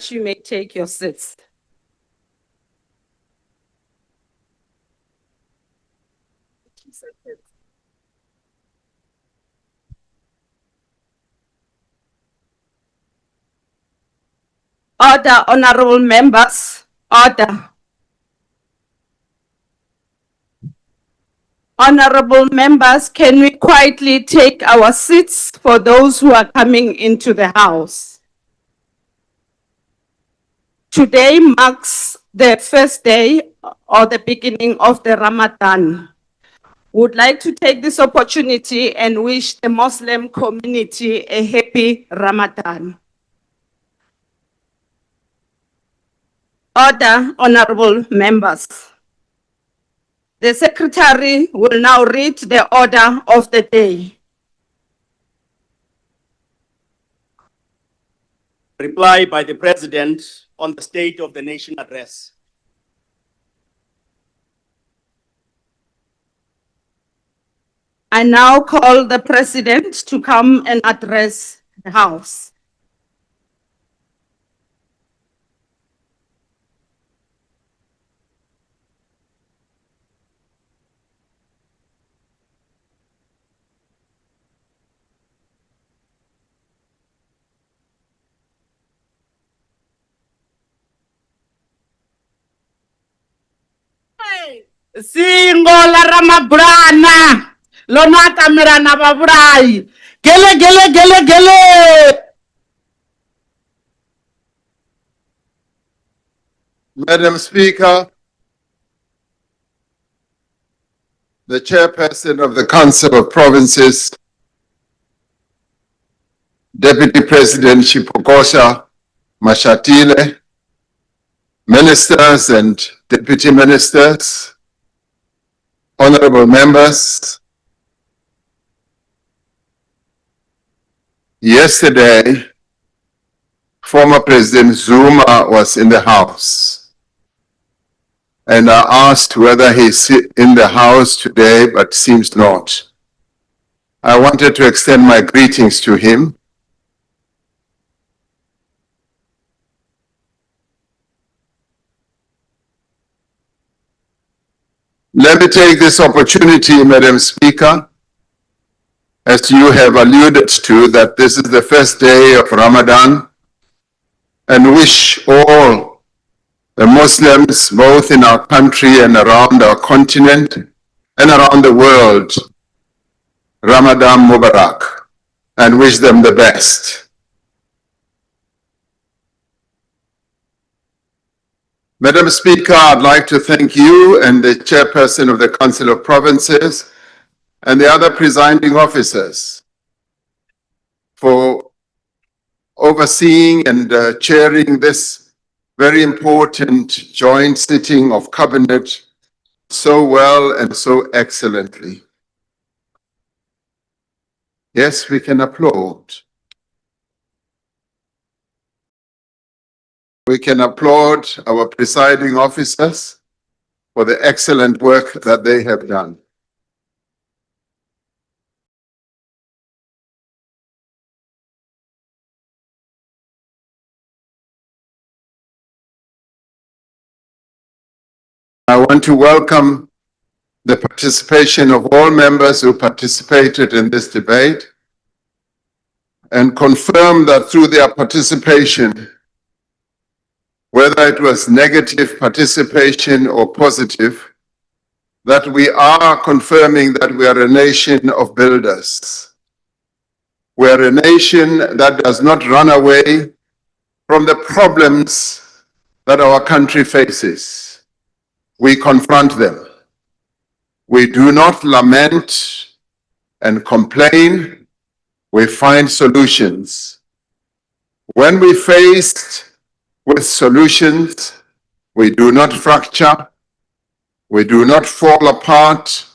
You may take your seats. Order, honorable members. Order. Honorable members, can we quietly take our seats for those who are coming into the House? Today marks the first day or the beginning of the Ramadan. Would like to take this opportunity and wish the Muslim community a happy Ramadan. Order, honorable members. The Secretary will now read the order of the day. Reply by the President on the State of the Nation address. I now call the President to come and address the House. Singo la Ramabrana, lona kamera na babrai, gele gele gele gele. Madam Speaker, the Chairperson of the Council of Provinces, Deputy President Shipokosha Mashatile, Ministers and Deputy Ministers, Honorable Members, yesterday, former President Zuma was in the House, and I asked whether he's in the House today, but seems not. I wanted to extend my greetings to him. Let me take this opportunity, Madam Speaker, as you have alluded to, that this is the first day of Ramadan, and wish all the Muslims, both in our country and around our continent and around the world, Ramadan Mubarak, and wish them the best. Madam Speaker, I'd like to thank you and the Chairperson of the Council of Provinces and the other presiding officers for overseeing and chairing this very important joint sitting of Cabinet so well and so excellently. Yes, we can applaud. We can applaud our presiding officers for the excellent work that they have done. I want to welcome the participation of all members who participated in this debate and confirm that through their participation, whether it was negative participation or positive, that we are confirming that we are a nation of builders. We are a nation that does not run away from the problems that our country faces. We confront them. We do not lament and complain. We find solutions. When we faced with solutions, we do not fracture, we do not fall apart,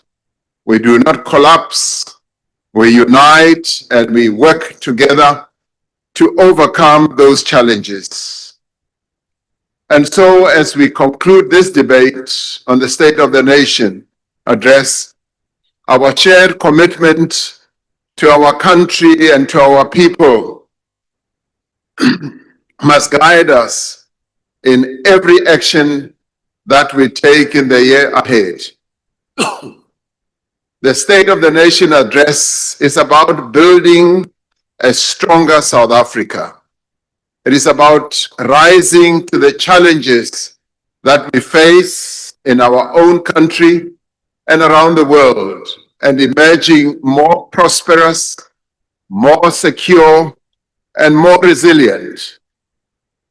we do not collapse, we unite and we work together to overcome those challenges. And so as we conclude this debate on the State of the Nation address, our shared commitment to our country and to our people must guide us in every action that we take in the year ahead. The State of the Nation address is about building a stronger South Africa. It is about rising to the challenges that we face in our own country and around the world, and emerging more prosperous, more secure, and more resilient.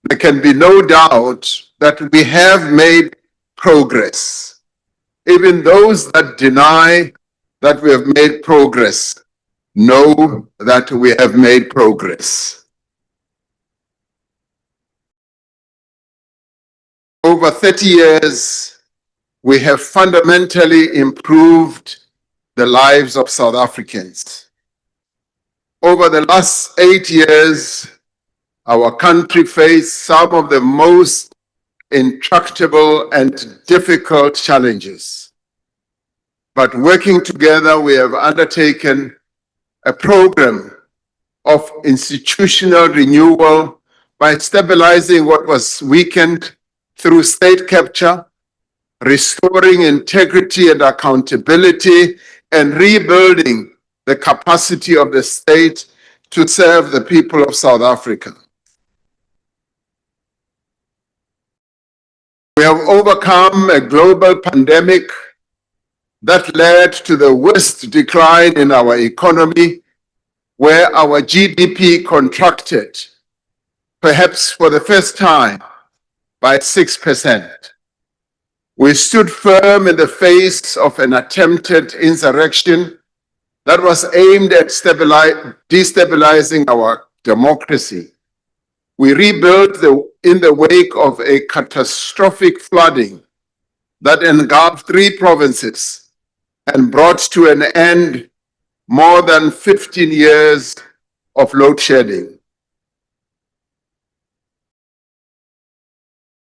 There can be no doubt that we have made progress. Even those that deny that we have made progress know that we have made progress. Over 30 years, we have fundamentally improved the lives of South Africans. Over the last 8 years, our country faced some of the most intractable and difficult challenges. But working together, we have undertaken a program of institutional renewal by stabilizing what was weakened through state capture, restoring integrity and accountability, and rebuilding the capacity of the state to serve the people of South Africa. We have overcome a global pandemic that led to the worst decline in our economy, where our GDP contracted, perhaps for the first time, by 6%. We stood firm in the face of an attempted insurrection that was aimed at destabilizing our democracy. We rebuilt in the wake of a catastrophic flooding that engulfed 3 provinces and brought to an end more than 15 years of load shedding.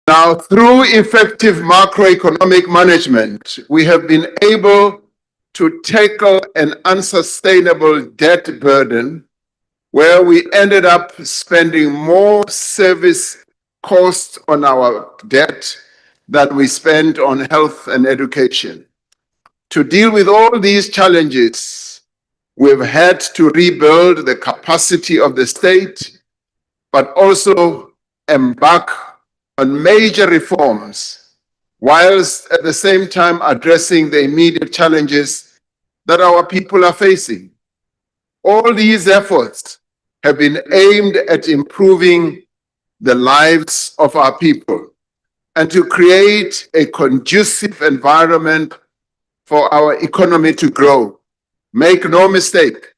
Now, through effective macroeconomic management, we have been able to tackle an unsustainable debt burden where we ended up spending more service costs on our debt than we spent on health and education. To deal with all these challenges, we've had to rebuild the capacity of the state, but also embark on major reforms, whilst at the same time addressing the immediate challenges that our people are facing. All these efforts have been aimed at improving the lives of our people and to create a conducive environment for our economy to grow. Make no mistake,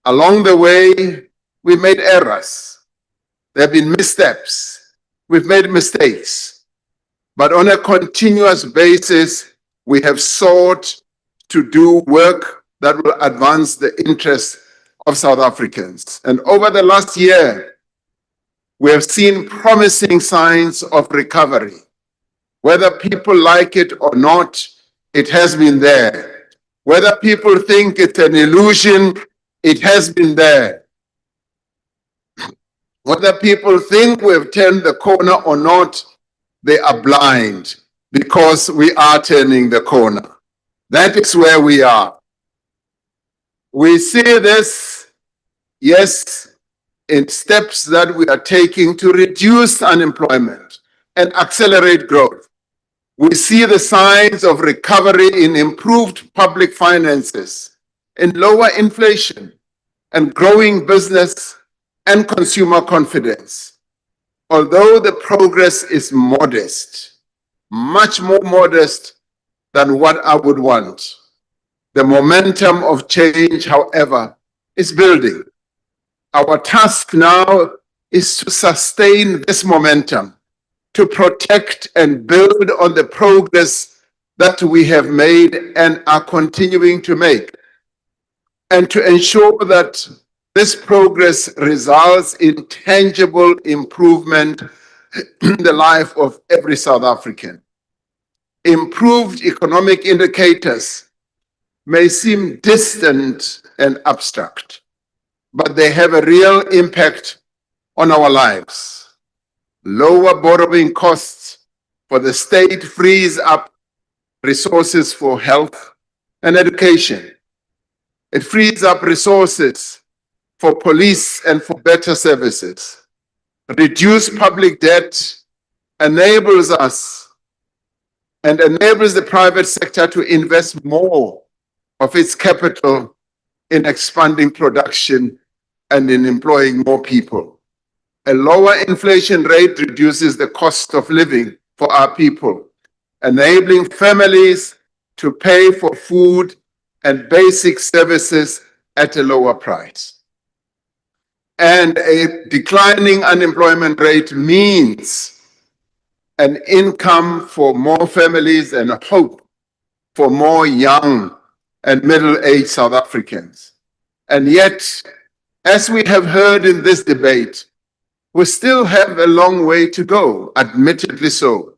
along the way, we made errors. There have been missteps. We've made mistakes. But on a continuous basis, we have sought to do work that will advance the interests of South Africans. And over the last year, we have seen promising signs of recovery. Whether people like it or not, it has been there. Whether people think it's an illusion, it has been there. Whether people think we've turned the corner or not, they are blind because we are turning the corner. That is where we are. We see this, yes, in steps that we are taking to reduce unemployment and accelerate growth. We see the signs of recovery in improved public finances, in lower inflation, and growing business and consumer confidence. Although the progress is modest, much more modest than what I would want, the momentum of change, however, is building. Our task now is to sustain this momentum, to protect and build on the progress that we have made and are continuing to make, and to ensure that this progress results in tangible improvement in the life of every South African. Improved economic indicators may seem distant and abstract, but they have a real impact on our lives. lower borrowing costs for the state frees up resources for health and education. It frees up resources for police and for better services. Reduce public debt enables us and enables the private sector to invest more of its capital in expanding production and in employing more people. A lower inflation rate reduces the cost of living for our people, enabling families to pay for food and basic services at a lower price. And a declining unemployment rate means an income for more families and hope for more young and middle-aged South Africans. And yet, as we have heard in this debate, we still have a long way to go, admittedly so.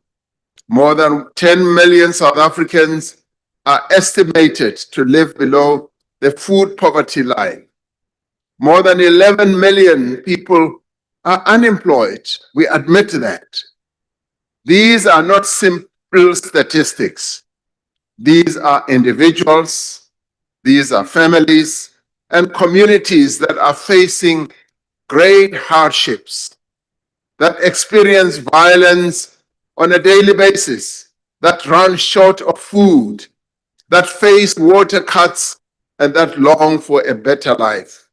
More than 10 million South Africans are estimated to live below the food poverty line. More than 11 million people are unemployed. We admit that. These are not simple statistics. These are individuals, these are families and communities that are facing great hardships, that experience violence on a daily basis, that run short of food, that face water cuts, and that long for a better life.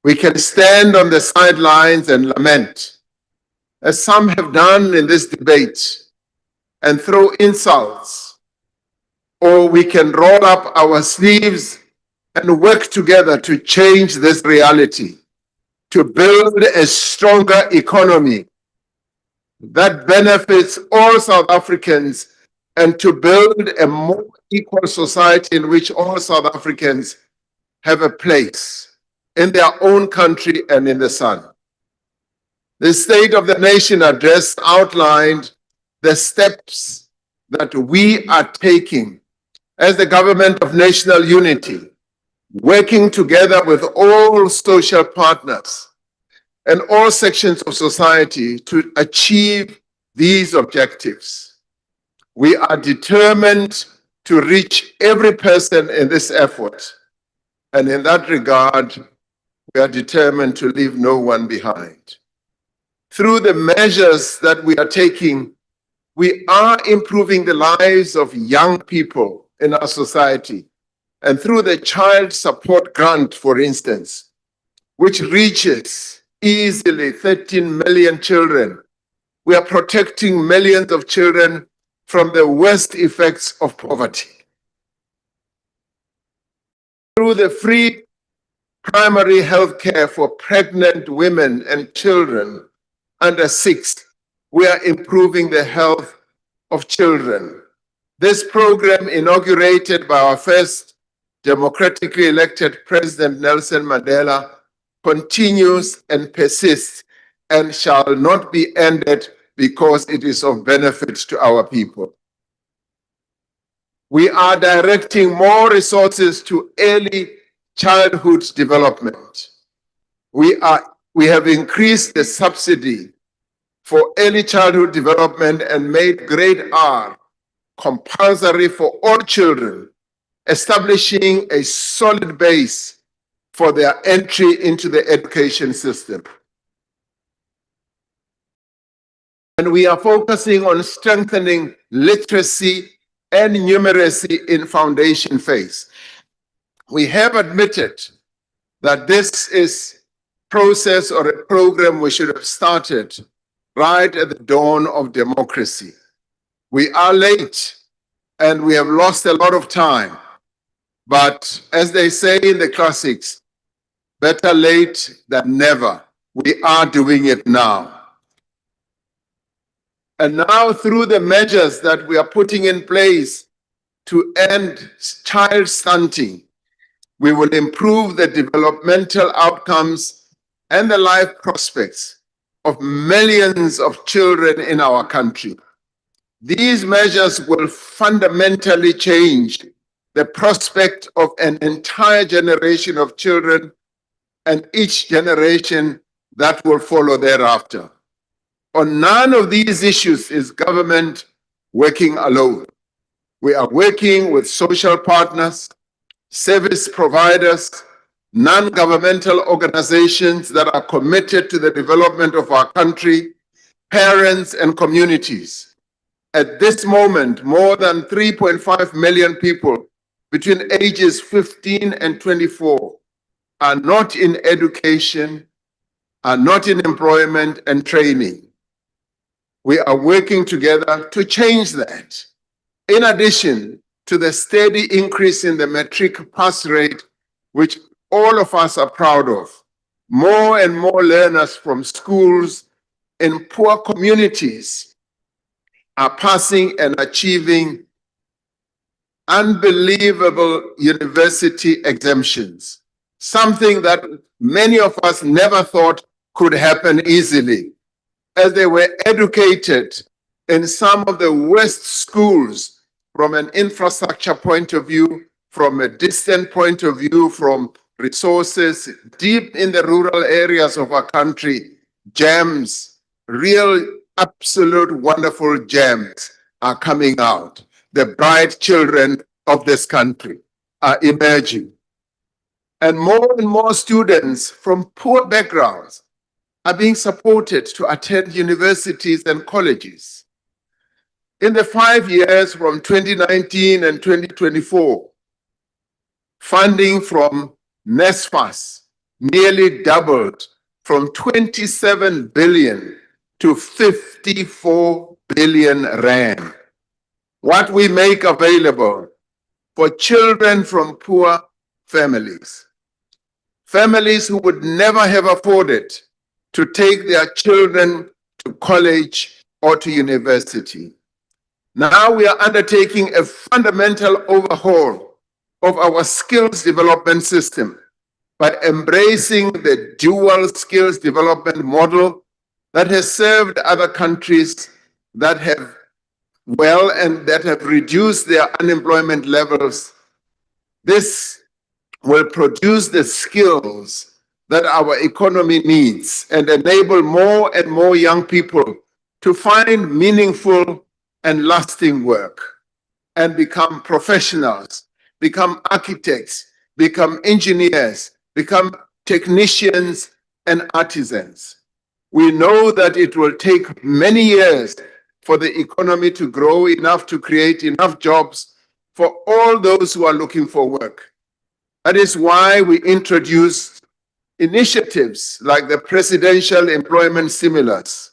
We can stand on the sidelines and lament, as some have done in this debate, and throw insults, or we can roll up our sleeves and work together to change this reality, to build a stronger economy that benefits all South Africans, and to build a more equal society in which all South Africans have a place in their own country and in the sun. The State of the Nation address outlined the steps that we are taking as the government of national unity, working together with all social partners and all sections of society to achieve these objectives. We are determined to reach every person in this effort, and in that regard, we are determined to leave no one behind. Through the measures that we are taking, we are improving the lives of young people in our society. And through the Child Support Grant, for instance, which reaches easily 13 million children, we are protecting millions of children from the worst effects of poverty. Through the free primary health care for pregnant women and children under 6, we are improving the health of children. This program, inaugurated by our first democratically elected President Nelson Mandela, continues and persists and shall not be ended because it is of benefit to our people. We are directing more resources to early childhood development. We have increased the subsidy for early childhood development and made grade R compulsory for all children, establishing a solid base for their entry into the education system. And we are focusing on strengthening literacy and numeracy in foundation phase. We have admitted that this is a process or a program we should have started right at the dawn of democracy. We are late and we have lost a lot of time. But as they say in the classics, better late than never. We are doing it now. And now through the measures that we are putting in place to end child stunting, we will improve the developmental outcomes and the life prospects of millions of children in our country. These measures will fundamentally change the prospect of an entire generation of children and each generation that will follow thereafter. On none of these issues is government working alone. We are working with social partners, service providers, non-governmental organizations that are committed to the development of our country, parents and communities. At this moment, more than 3.5 million people between ages 15 and 24 are not in education, are not in employment and training. We are working together to change that. In addition to the steady increase in the matric pass rate, which all of us are proud of, more and more learners from schools in poor communities are passing and achieving unbelievable university exemptions, something that many of us never thought could happen easily, as they were educated in some of the worst schools from an infrastructure point of view, from a distant point of view, from resources deep in the rural areas of our country. Gems, real, absolute wonderful gems are coming out. The bright children of this country are emerging. And more students from poor backgrounds are being supported to attend universities and colleges. In the 5 years from 2019 and 2024, funding from NSFAS nearly doubled from 27 billion to 54 billion rand. What we make available for children from poor families, families who would never have afforded to take their children to college or to university. Now we are undertaking a fundamental overhaul of our skills development system by embracing the dual skills development model that has served other countries that have and that have reduced their unemployment levels. This will produce the skills that our economy needs and enable more and more young people to find meaningful and lasting work and become professionals, become architects, become engineers, become technicians and artisans. We know that it will take many years for the economy to grow enough to create enough jobs for all those who are looking for work. That is why we introduced initiatives like the Presidential Employment Stimulus.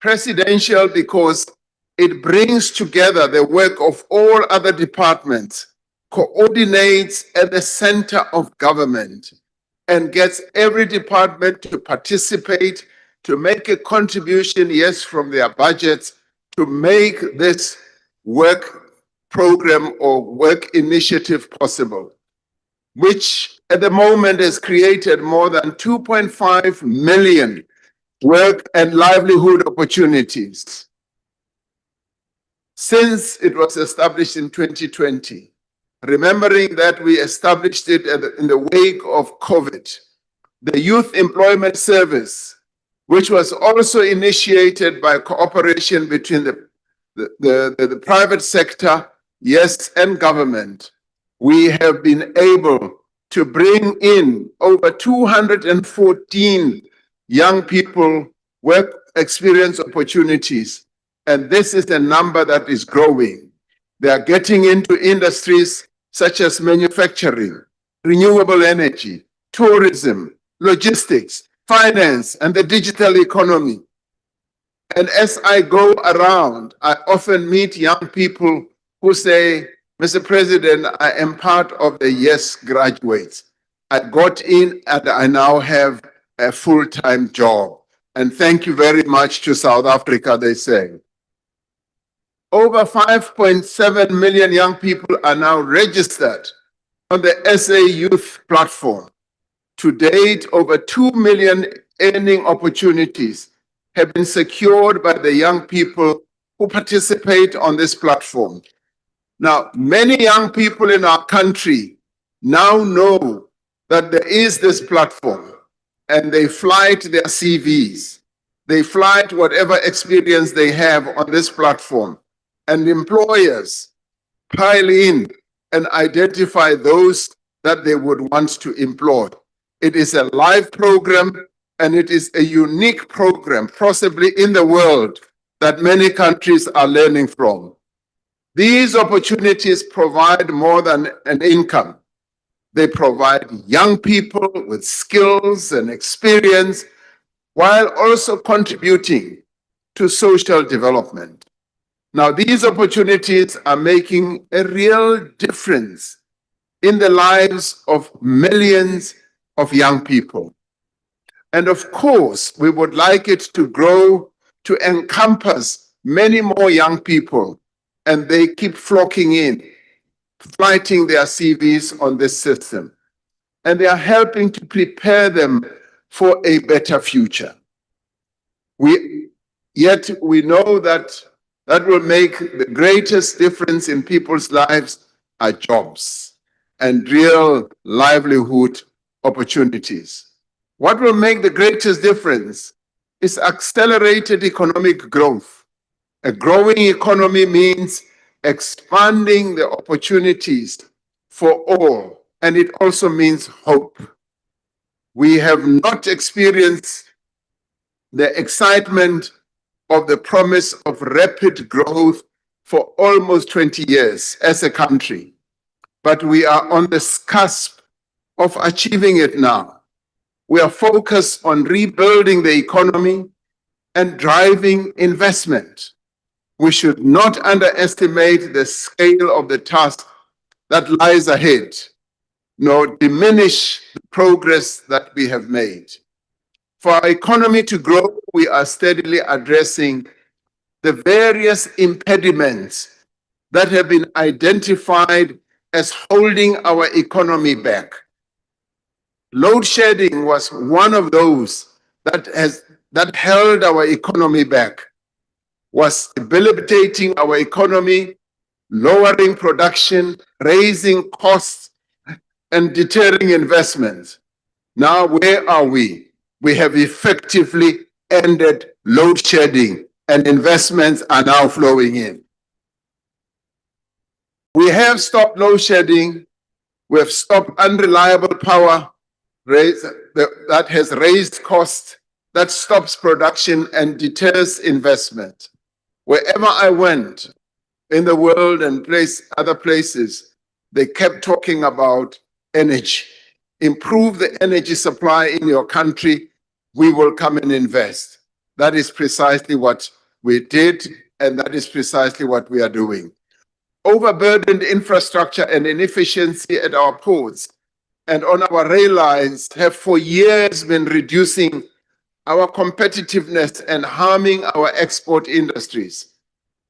Presidential because it brings together the work of all other departments, coordinates at the center of government, and gets every department to participate, to make a contribution, yes, from their budgets, to make this work program or work initiative possible, which at the moment has created more than 2.5 million work and livelihood opportunities. Since it was established in 2020, remembering that we established it in the wake of COVID, the Youth Employment Service, which was also initiated by cooperation between the private sector, yes, and government, we have been able to bring in over 214 young people work experience opportunities. And this is a number that is growing. They are getting into industries such as manufacturing, renewable energy, tourism, logistics, finance, and the digital economy. And as I go around, I often meet young people who say, Mr. President, I am part of the YES graduates. I got in and I now have a full-time job. And thank you very much to South Africa, they say. Over 5.7 million young people are now registered on the SA Youth platform. To date, over 2 million earning opportunities have been secured by the young people who participate on this platform. Now, many young people in our country now know that there is this platform and they fly to their CVs. They flight whatever experience they have on this platform, and employers pile in and identify those that they would want to employ. It is a live program, and it is a unique program, possibly in the world, that many countries are learning from. These opportunities provide more than an income. They provide young people with skills and experience while also contributing to social development. Now, these opportunities are making a real difference in the lives of millions of young people. And of course, we would like it to grow to encompass many more young people, and they keep flocking in, flighting their CVs on this system. And they are helping to prepare them for a better future. Yet we know that will make the greatest difference in people's lives are jobs and real livelihood opportunities. What will make the greatest difference is accelerated economic growth. A growing economy means expanding the opportunities for all, and it also means hope. We have not experienced the excitement of the promise of rapid growth for almost 20 years as a country, but we are on the cusp of achieving it now. We are focused on rebuilding the economy and driving investment. We should not underestimate the scale of the task that lies ahead, nor diminish the progress that we have made. For our economy to grow, we are steadily addressing the various impediments that have been identified as holding our economy back. Load shedding was one of those that held our economy back, was debilitating our economy, lowering production, raising costs, and deterring investments. Now, where are we? We have effectively ended load shedding, and investments are now flowing in. We have stopped load shedding. We have stopped unreliable power that has raised costs, that stops production and deters investment. Wherever I went in the world and other places, they kept talking about energy. Improve the energy supply in your country, we will come and invest. That is precisely what we did, and that is precisely what we are doing. Overburdened infrastructure and inefficiency at our ports and on our rail lines have for years been reducing our competitiveness and harming our export industries.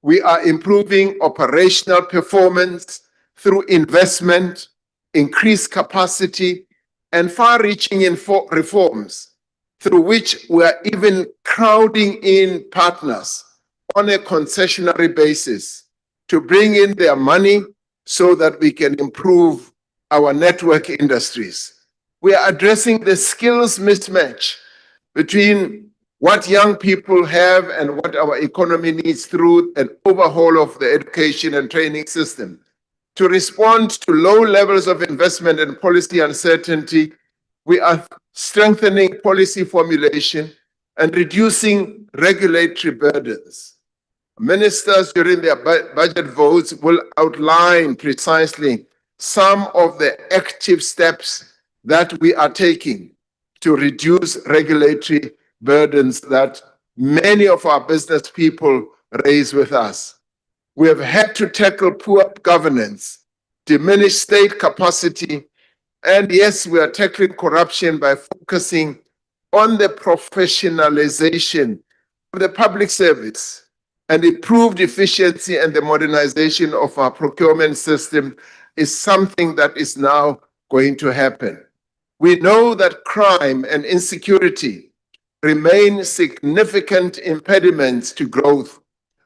We are improving operational performance through investment, increased capacity, and far-reaching reforms, through which we are even crowding in partners on a concessionary basis to bring in their money so that we can improve our network industries. We are addressing the skills mismatch between what young people have and what our economy needs through an overhaul of the education and training system. To respond to low levels of investment and policy uncertainty, we are strengthening policy formulation and reducing regulatory burdens. Ministers during their budget votes will outline precisely some of the active steps that we are taking to reduce regulatory burdens that many of our business people raise with us. We have had to tackle poor governance, diminish state capacity, and yes, we are tackling corruption by focusing on the professionalization of the public service and improved efficiency, and the modernization of our procurement system is something that is now going to happen. We know that crime and insecurity remain significant impediments to growth,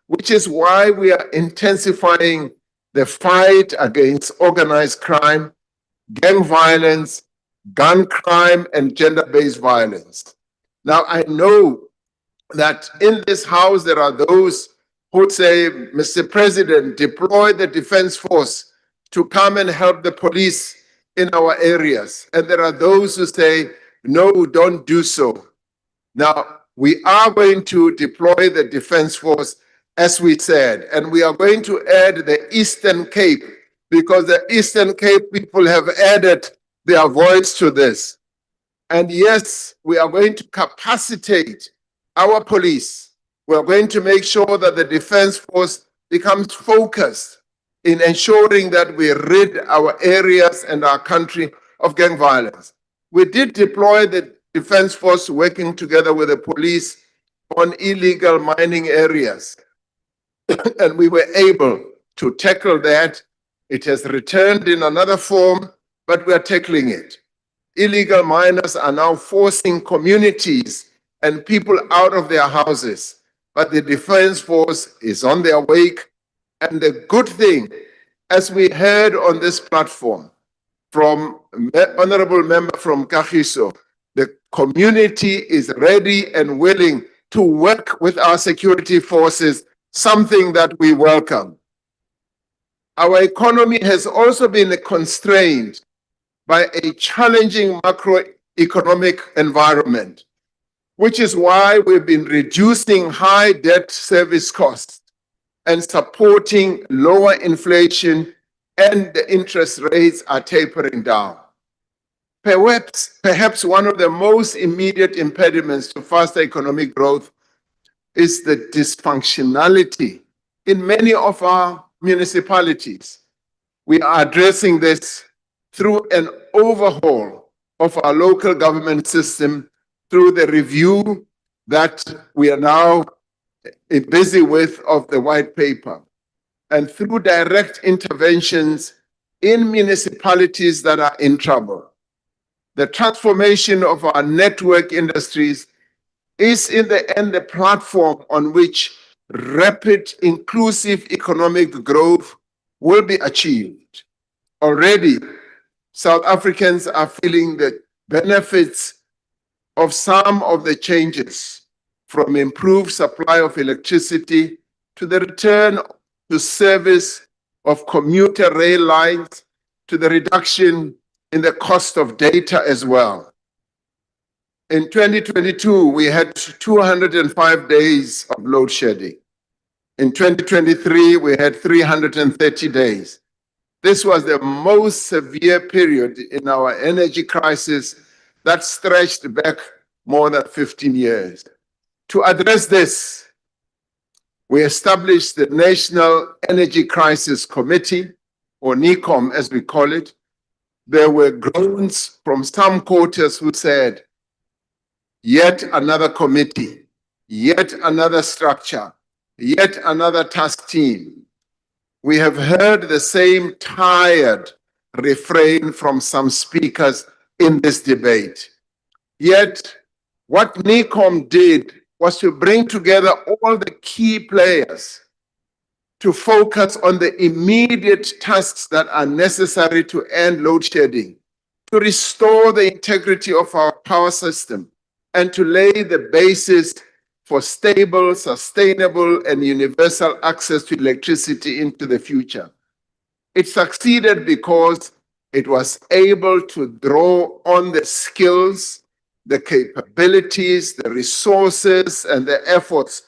which is why we are intensifying the fight against organized crime, gang violence, gun crime, and gender-based violence. Now, I know that in this house there are those who say, Mr. President, deploy the defense force to come and help the police in our areas. And there are those who say, no, don't do so. Now, we are going to deploy the defense force, as we said, and we are going to add the Eastern Cape, because the Eastern Cape people have added their voice to this. And yes, we are going to capacitate our police. We are going to make sure that the defense force becomes focused in ensuring that we rid our areas and our country of gang violence. We did deploy the defense force working together with the police on illegal mining areas. And we were able to tackle that. It has returned in another form, but we are tackling it. Illegal miners are now forcing communities and people out of their houses, but the defense force is on their wake. And the good thing, as we heard on this platform from Honorable Member from Kagiso, the community is ready and willing to work with our security forces, something that we welcome. Our economy has also been constrained by a challenging macroeconomic environment, which is why we've been reducing high debt service costs and supporting lower inflation, and the interest rates are tapering down. Perhaps one of the most immediate impediments to faster economic growth is the dysfunctionality in many of our municipalities. We are addressing this through an overhaul of our local government system, through the review that we are now busy with of the white paper, and through direct interventions in municipalities that are in trouble. The transformation of our network industries is in the end the platform on which rapid, inclusive economic growth will be achieved. Already, South Africans are feeling the benefits of some of the changes, from improved supply of electricity to the return to service of commuter rail lines to the reduction in the cost of data as well. In 2022, we had 205 days of load shedding. In 2023, we had 330 days. This was the most severe period in our energy crisis that stretched back more than 15 years. To address this, we established the National Energy Crisis Committee, or NECOM as we call it. There were groans from some quarters who said, yet another committee, yet another structure, yet another task team. We have heard the same tired refrain from some speakers in this debate. Yet, what NECOM did was to bring together all the key players to focus on the immediate tasks that are necessary to end load shedding, to restore the integrity of our power system, and to lay the basis for stable, sustainable, and universal access to electricity into the future. It succeeded because it was able to draw on the skills, the capabilities, the resources, and the efforts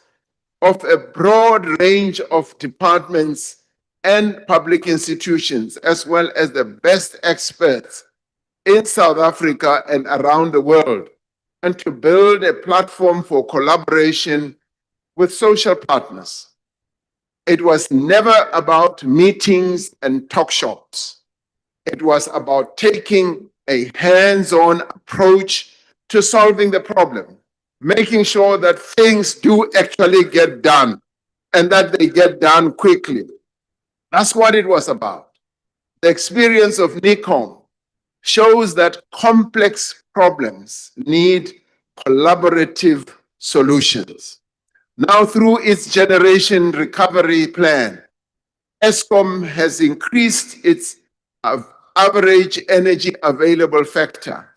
of a broad range of departments and public institutions, as well as the best experts in South Africa and around the world, and to build a platform for collaboration with social partners. It was never about meetings and talk shops. It was about taking a hands-on approach to solving the problem, making sure that things do actually get done and that they get done quickly. That's what it was about. The experience of NECOM shows that complex problems need collaborative solutions. Now, through its Generation Recovery Plan, Eskom has increased its average energy available factor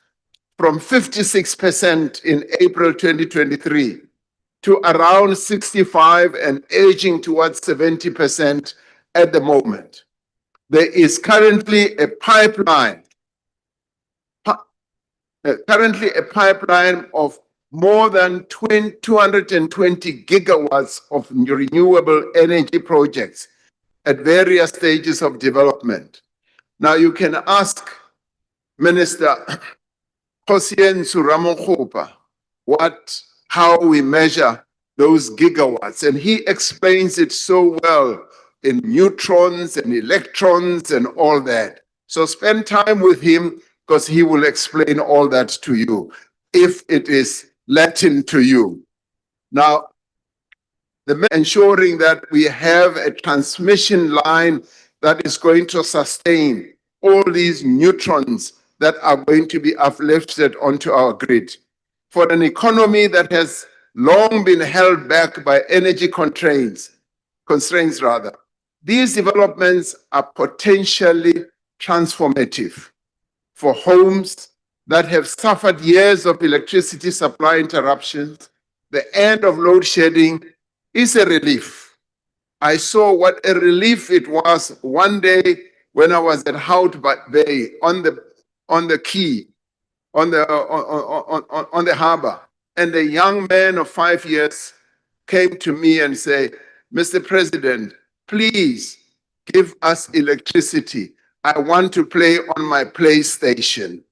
from 56% in April 2023 to around 65 and edging towards 70% at the moment. There is currently a pipeline of more than 220 gigawatts of renewable energy projects at various stages of development. Now you can ask Minister Ramaphosa how we measure those gigawatts, and he explains it so well in neutrons and electrons and all that. So spend time with him because he will explain all that to you if it is Latin to you. Now, ensuring that we have a transmission line that is going to sustain all these neutrons that are going to be uplifted onto our grid. For an economy that has long been held back by energy constraints, these developments are potentially transformative for homes that have suffered years of electricity supply interruptions. The end of load shedding is a relief. I saw what a relief it was one day when I was at Hout Bay on the quay, on the harbor, and a young man of 5 years came to me and said, "Mr. President, please give us electricity. I want to play on my PlayStation."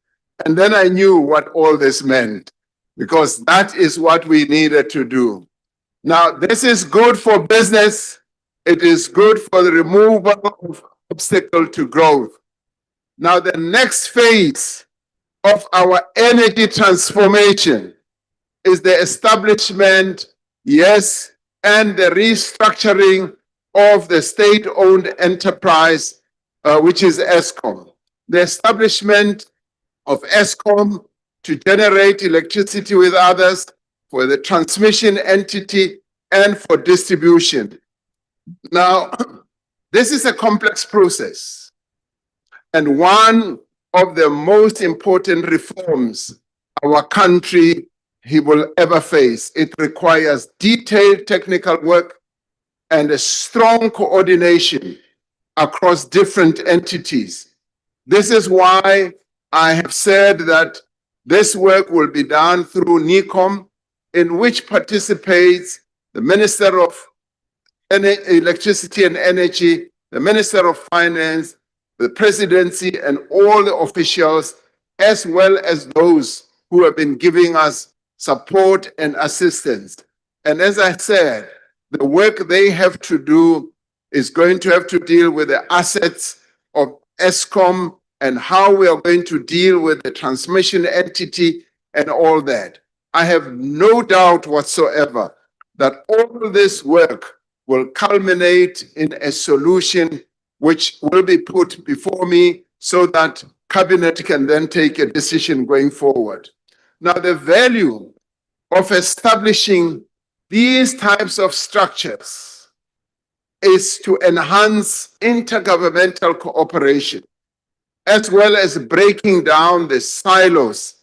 And then I knew what all this meant, because that is what we needed to do. Now, this is good for business. It is good for the removal of obstacle to growth. Now, the next phase of our energy transformation is the establishment, yes, and the restructuring of the state-owned enterprise, which is Eskom. The establishment of Eskom to generate electricity with others, for the transmission entity, and for distribution. Now, this is a complex process, and one of the most important reforms our country will ever face. It requires detailed technical work and a strong coordination across different entities. This is why I have said that this work will be done through NCOP, in which participates the Minister of Electricity and Energy, the Minister of Finance, the Presidency, and all the officials, as well as those who have been giving us support and assistance. And as I said, the work they have to do is going to have to deal with the assets of Eskom and how we are going to deal with the transmission entity and all that. I have no doubt whatsoever that all this work will culminate in a solution which will be put before me so that Cabinet can then take a decision going forward. Now, the value of establishing these types of structures is to enhance intergovernmental cooperation, as well as breaking down the silos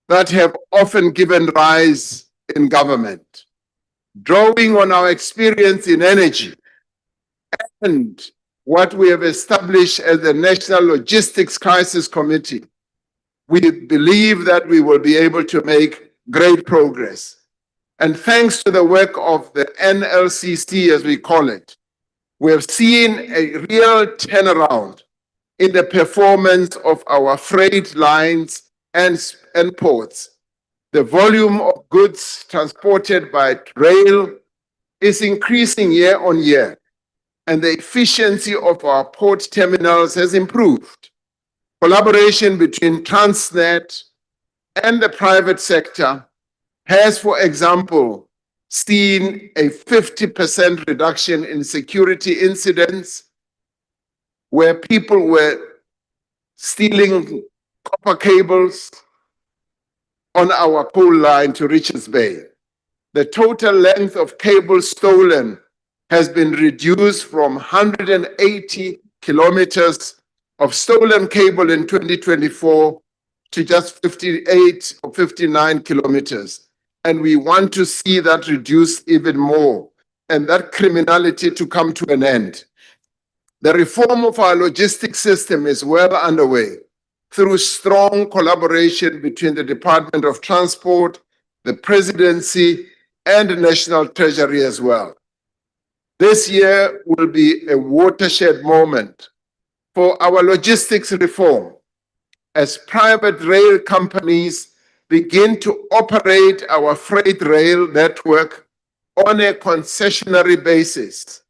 that have often given rise in government. Drawing on our experience in energy and what we have established as the National Logistics Crisis Committee, we believe that we will be able to make great progress. And thanks to the work of the NLCC, as we call it, we have seen a real turnaround in the performance of our freight lines and ports. The volume of goods transported by rail is increasing year on year, and the efficiency of our port terminals has improved. Collaboration between Transnet and the private sector has, for example, seen a 50% reduction in security incidents where people were stealing copper cables on our pole line to Richards Bay. The total length of cable stolen has been reduced from 180 kilometers of stolen cable in 2024 to just 58 or 59 kilometers. and we want to see that reduced even more and that criminality to come to an end. The reform of our logistics system is well underway through strong collaboration between the Department of Transport, the Presidency, and the National Treasury as well. This year will be a watershed moment for our logistics reform as private rail companies begin to operate our freight rail network on a concessionary basis,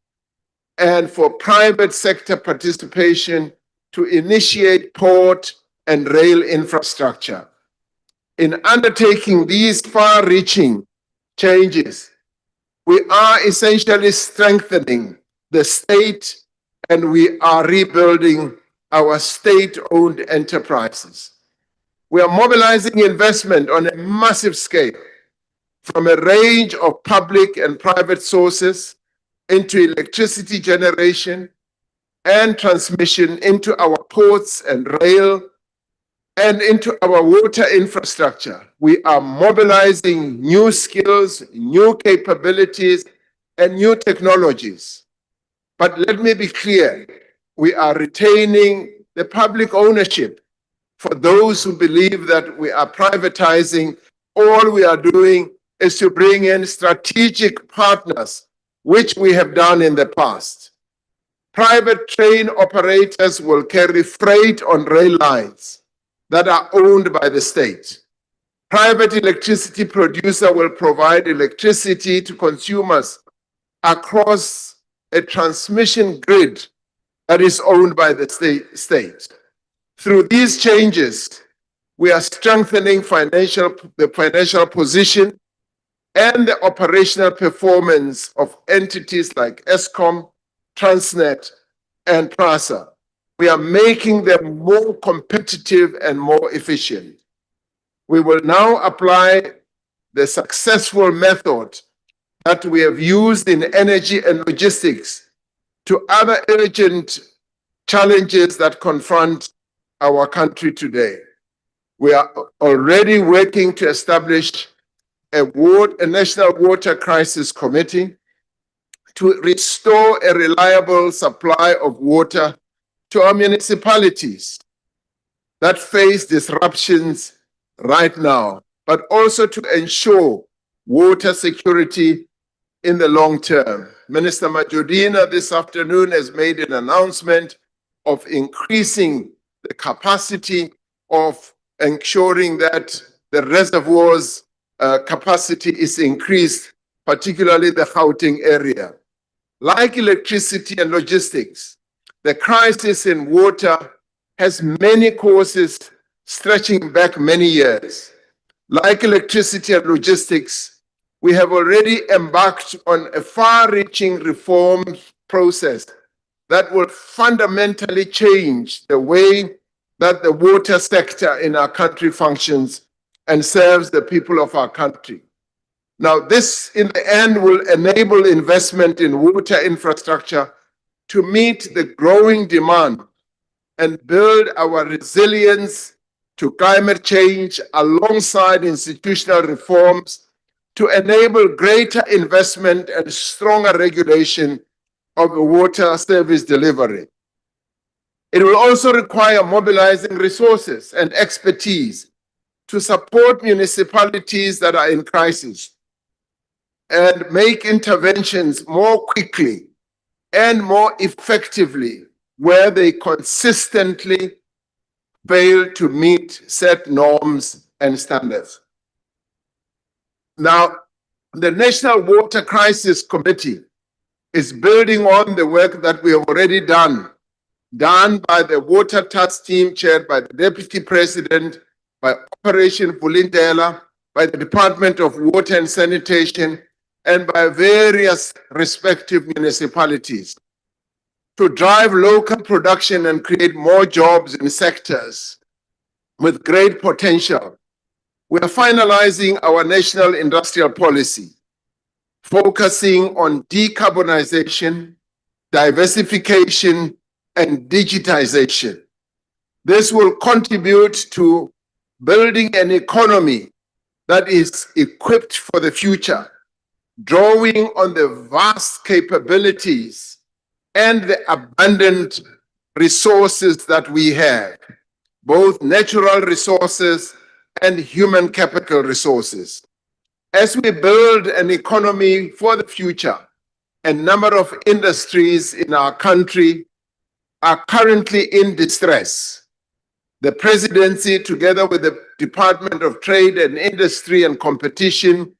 and for private sector participation to initiate port and rail infrastructure. In undertaking these far-reaching changes, we are essentially strengthening the state, and we are rebuilding our state-owned enterprises. We are mobilizing investment on a massive scale from a range of public and private sources into electricity generation and transmission, into our ports and rail, and into our water infrastructure. We are mobilizing new skills, new capabilities, and new technologies. But let me be clear, we are retaining the public ownership. For those who believe that we are privatizing, all we are doing is to bring in strategic partners, which we have done in the past. Private train operators will carry freight on rail lines that are owned by the state. Private electricity producer will provide electricity to consumers across a transmission grid that is owned by the state. Through these changes, we are strengthening the financial position and the operational performance of entities like Eskom, Transnet, and PRASA. We are making them more competitive and more efficient. We will now apply the successful method that we have used in energy and logistics to other urgent challenges that confront our country today. We are already working to establish a National Water Crisis Committee to restore a reliable supply of water to our municipalities that face disruptions right now, but also to ensure water security in the long term. Minister Majudina this afternoon has made an announcement of increasing the capacity of ensuring that the reservoirs capacity is increased, particularly the Gauteng area. Like electricity and logistics, the crisis in water has many causes stretching back many years. Like electricity and logistics, we have already embarked on a far-reaching reform process that will fundamentally change the way that the water sector in our country functions and serves the people of our country. Now, this in the end will enable investment in water infrastructure to meet the growing demand and build our resilience to climate change alongside institutional reforms to enable greater investment and stronger regulation of the water service delivery. It will also require mobilizing resources and expertise to support municipalities that are in crisis and make interventions more quickly and more effectively where they consistently fail to meet set norms and standards. Now, the National Water Crisis Committee is building on the work that we have already done by the Water Task Team chaired by the Deputy President, by Operation Vulindlela, by the Department of Water and Sanitation, and by various respective municipalities to drive local production and create more jobs in sectors with great potential. We are finalizing our national industrial policy, focusing on decarbonization, diversification, and digitization. This will contribute to building an economy that is equipped for the future, drawing on the vast capabilities and the abundant resources that we have, both natural resources and human capital resources. As we build an economy for the future, a number of industries in our country are currently in distress. The presidency, together with the Department of Trade and Industry and Competition,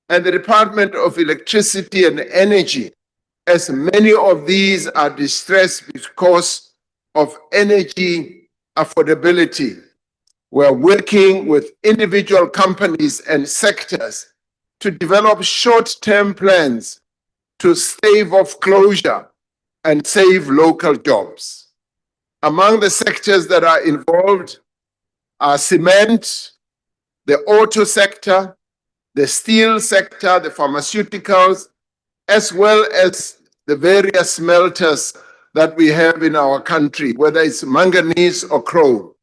and the Department of Electricity and Energy, as many of these are distressed because of energy affordability. We're working with individual companies and sectors to develop short-term plans to stave off closure and save local jobs. Among the sectors that are involved are cement, the auto sector, the steel sector, the pharmaceuticals, as well as the various smelters that we have in our country, whether it's manganese or chrome.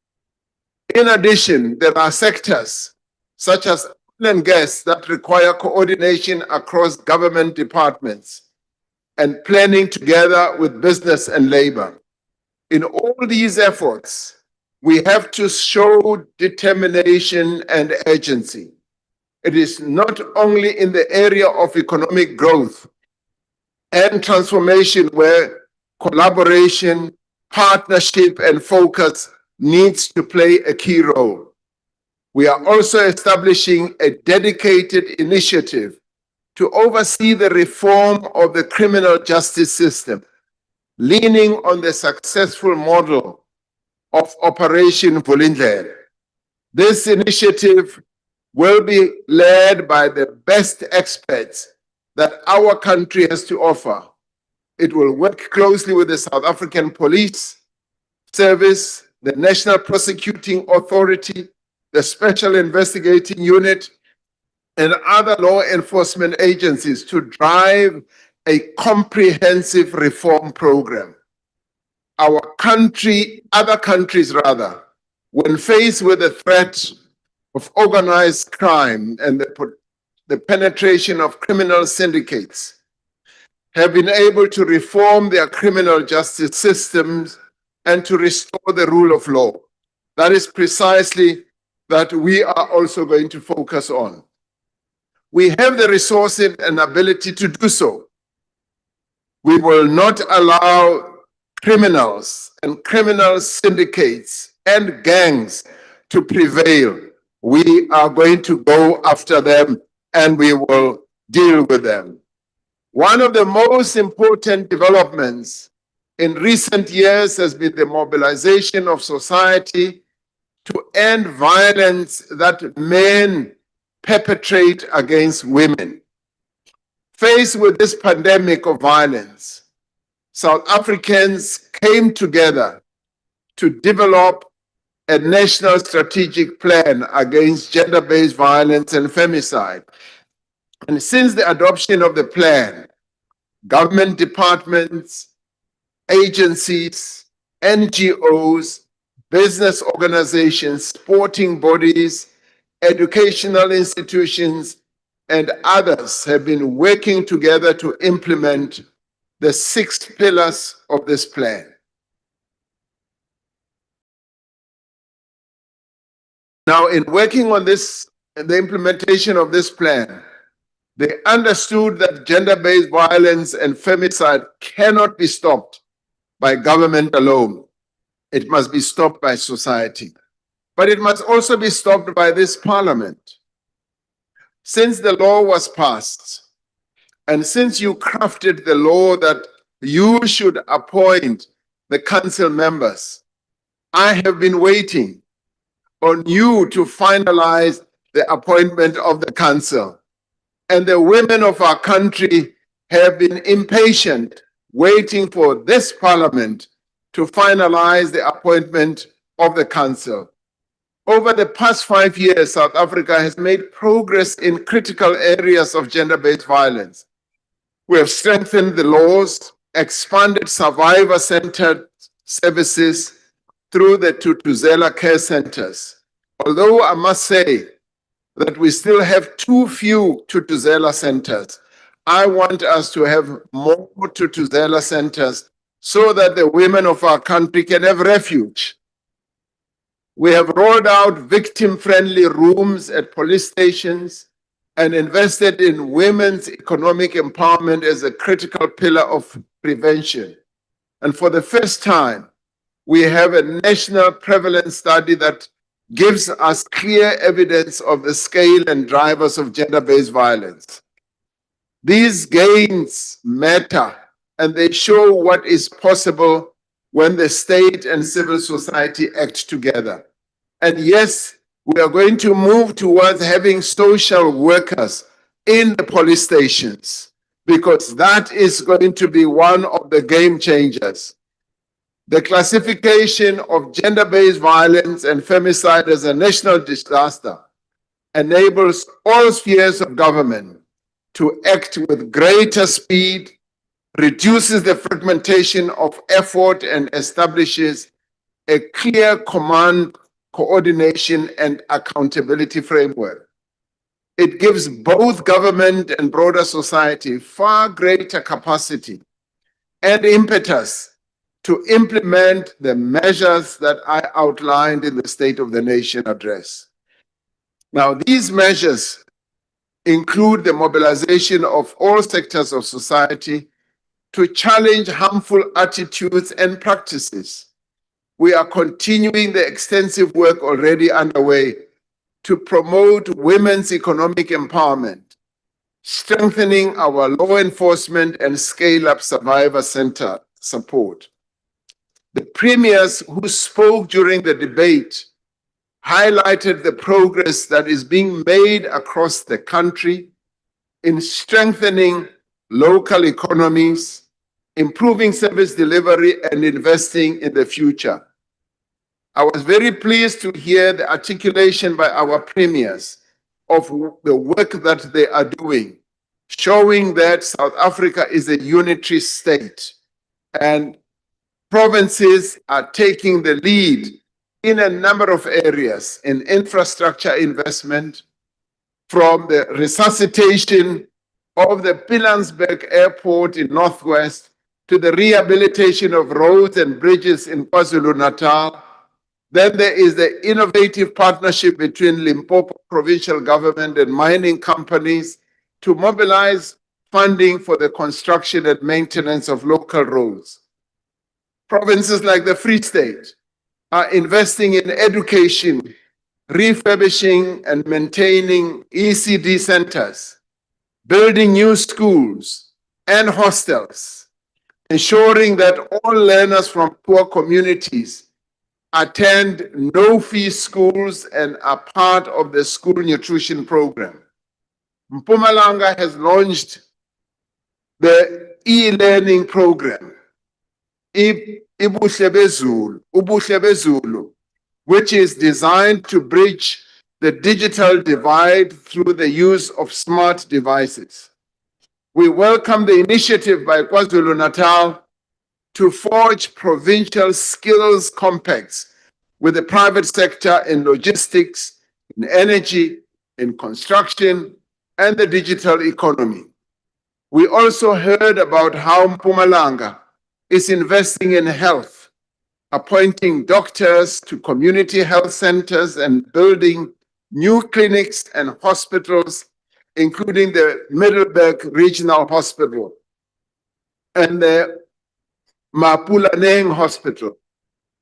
In addition, there are sectors such as oil and gas that require coordination across government departments and planning together with business and labor. In all these efforts, we have to show determination and urgency. It is not only in the area of economic growth and transformation where collaboration, partnership, and focus needs to play a key role. We are also establishing a dedicated initiative to oversee the reform of the criminal justice system, leaning on the successful model of Operation Vulindlela. This initiative will be led by the best experts that our country has to offer. It will work closely with the South African Police Service, the National Prosecuting Authority, the Special Investigating Unit, and other law enforcement agencies to drive a comprehensive reform program. Other countries, when faced with the threat of organized crime and the penetration of criminal syndicates, have been able to reform their criminal justice systems and to restore the rule of law. That is precisely that we are also going to focus on. We have the resources and ability to do so. We will not allow criminals and criminal syndicates and gangs to prevail. We are going to go after them and we will deal with them. One of the most important developments in recent years has been the mobilization of society to end violence that men perpetrate against women. Faced with this pandemic of violence, South Africans came together to develop a national strategic plan against gender-based violence and femicide. And since the adoption of the plan, government departments, agencies, NGOs, business organizations, sporting bodies, educational institutions, and others have been working together to implement the 6 pillars of this plan. Now, in working on this, the implementation of this plan, they understood that gender-based violence and femicide cannot be stopped by government alone. It must be stopped by society. But it must also be stopped by this parliament. Since the law was passed, and since you crafted the law that you should appoint the council members, I have been waiting on you to finalize the appointment of the council. And the women of our country have been impatient, waiting for this parliament to finalize the appointment of the council. Over the past 5 years, South Africa has made progress in critical areas of gender-based violence. We have strengthened the laws, expanded survivor-centered services through the Tutuzela care centers. Although I must say that we still have too few Tutuzela centers. I want us to have more Tutuzela centers so that the women of our country can have refuge. We have rolled out victim-friendly rooms at police stations and invested in women's economic empowerment as a critical pillar of prevention. And for the first time, we have a national prevalence study that gives us clear evidence of the scale and drivers of gender-based violence. These gains matter, and they show what is possible when the state and civil society act together. And yes, we are going to move towards having social workers in the police stations, because that is going to be one of the game changers. The classification of gender-based violence and femicide as a national disaster enables all spheres of government to act with greater speed, reduces the fragmentation of effort, and establishes a clear command, coordination, and accountability framework. It gives both government and broader society far greater capacity and impetus to implement the measures that I outlined in the State of the Nation address. Now, these measures include the mobilization of all sectors of society to challenge harmful attitudes and practices. We are continuing the extensive work already underway to promote women's economic empowerment, strengthening our law enforcement and scale-up survivor center support. The premiers who spoke during the debate highlighted the progress that is being made across the country in strengthening local economies, improving service delivery, and investing in the future. I was very pleased to hear the articulation by our premiers of the work that they are doing, showing that South Africa is a unitary state and provinces are taking the lead in a number of areas in infrastructure investment, from the resuscitation of the Pilanesberg Airport in Northwest to the rehabilitation of roads and bridges in KwaZulu-Natal. Then there is the innovative partnership between Limpopo Provincial Government and mining companies to mobilize funding for the construction and maintenance of local roads. Provinces like the Free State are investing in education, refurbishing and maintaining ECD centers, building new schools and hostels, ensuring that all learners from poor communities attend no-fee schools and are part of the school nutrition program. Mpumalanga has launched the e-learning program, Ubuhle Bezulu, which is designed to bridge the digital divide through the use of smart devices. We welcome the initiative by KwaZulu-Natal to forge provincial skills compacts with the private sector in logistics, in energy, in construction, and the digital economy. We also heard about how Mpumalanga is investing in health, appointing doctors to community health centers and building new clinics and hospitals, including the Middelburg Regional Hospital and the Mapulaneng Hospital.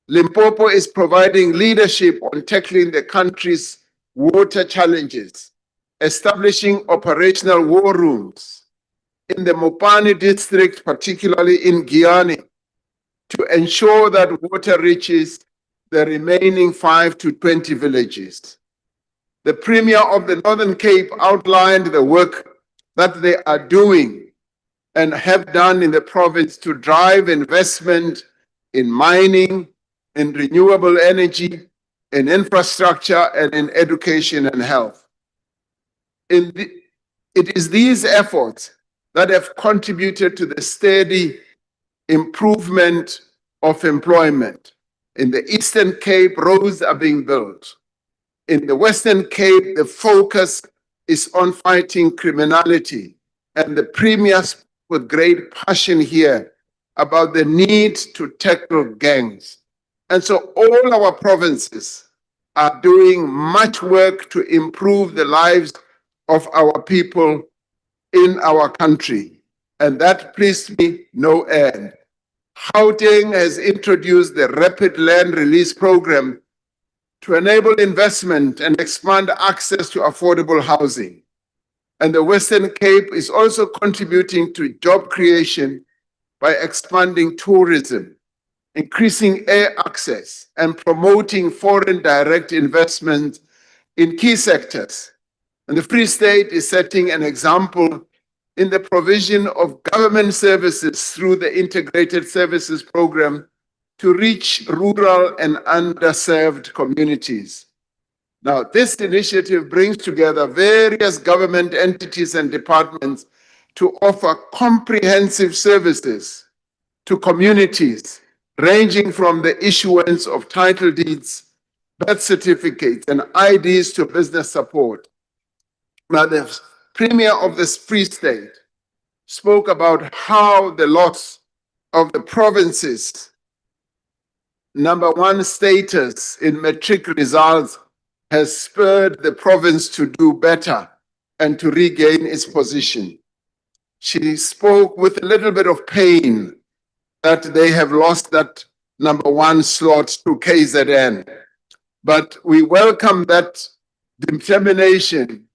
Limpopo is providing leadership on tackling the country's water challenges, establishing operational war rooms in the Mopani district, particularly in Giyani, to ensure that water reaches the remaining 5 to 20 villages. The Premier of the Northern Cape outlined the work that they are doing and have done in the province to drive investment in mining, in renewable energy, in infrastructure, and in education and health. It is these efforts that have contributed to the steady improvement of employment. In the Eastern Cape, roads are being built. In the Western Cape, the focus is on fighting criminality, and the Premier spoke with great passion here about the need to tackle gangs. And so all our provinces are doing much work to improve the lives of our people in our country, and that pleased me no end. Gauteng has introduced the Rapid Land Release Program to enable investment and expand access to affordable housing. And the Western Cape is also contributing to job creation by expanding tourism, increasing air access, and promoting foreign direct investment in key sectors. And the Free State is setting an example in the provision of government services through the Integrated Services Program to reach rural and underserved communities. Now, this initiative brings together various government entities and departments to offer comprehensive services to communities, ranging from the issuance of title deeds, birth certificates, and IDs to business support. Now, the Premier of the Free State spoke about how the loss of the province's #1 status in matric results has spurred the province to do better and to regain its position. She spoke with a little bit of pain that they have lost that #1 slot to KZN. But we welcome that determination,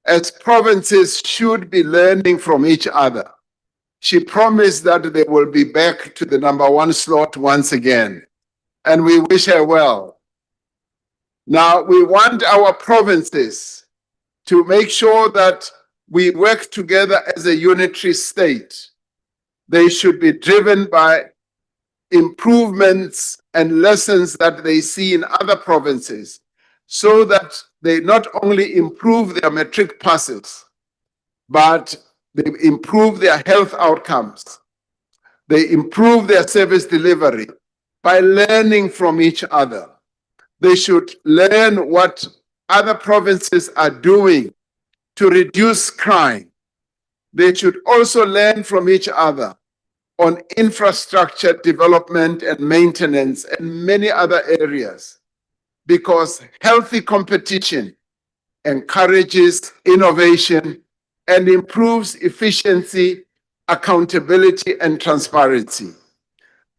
as provinces should be learning from each other. She promised that they will be back to the #1 slot once again, and we wish her well. Now, we want our provinces to make sure that we work together as a unitary state. They should be driven by improvements and lessons that they see in other provinces, so that they not only improve their matric passes, but they improve their health outcomes. They improve their service delivery by learning from each other. They should learn what other provinces are doing to reduce crime. They should also learn from each other on infrastructure development and maintenance and many other areas, because healthy competition encourages innovation and improves efficiency, accountability, and transparency.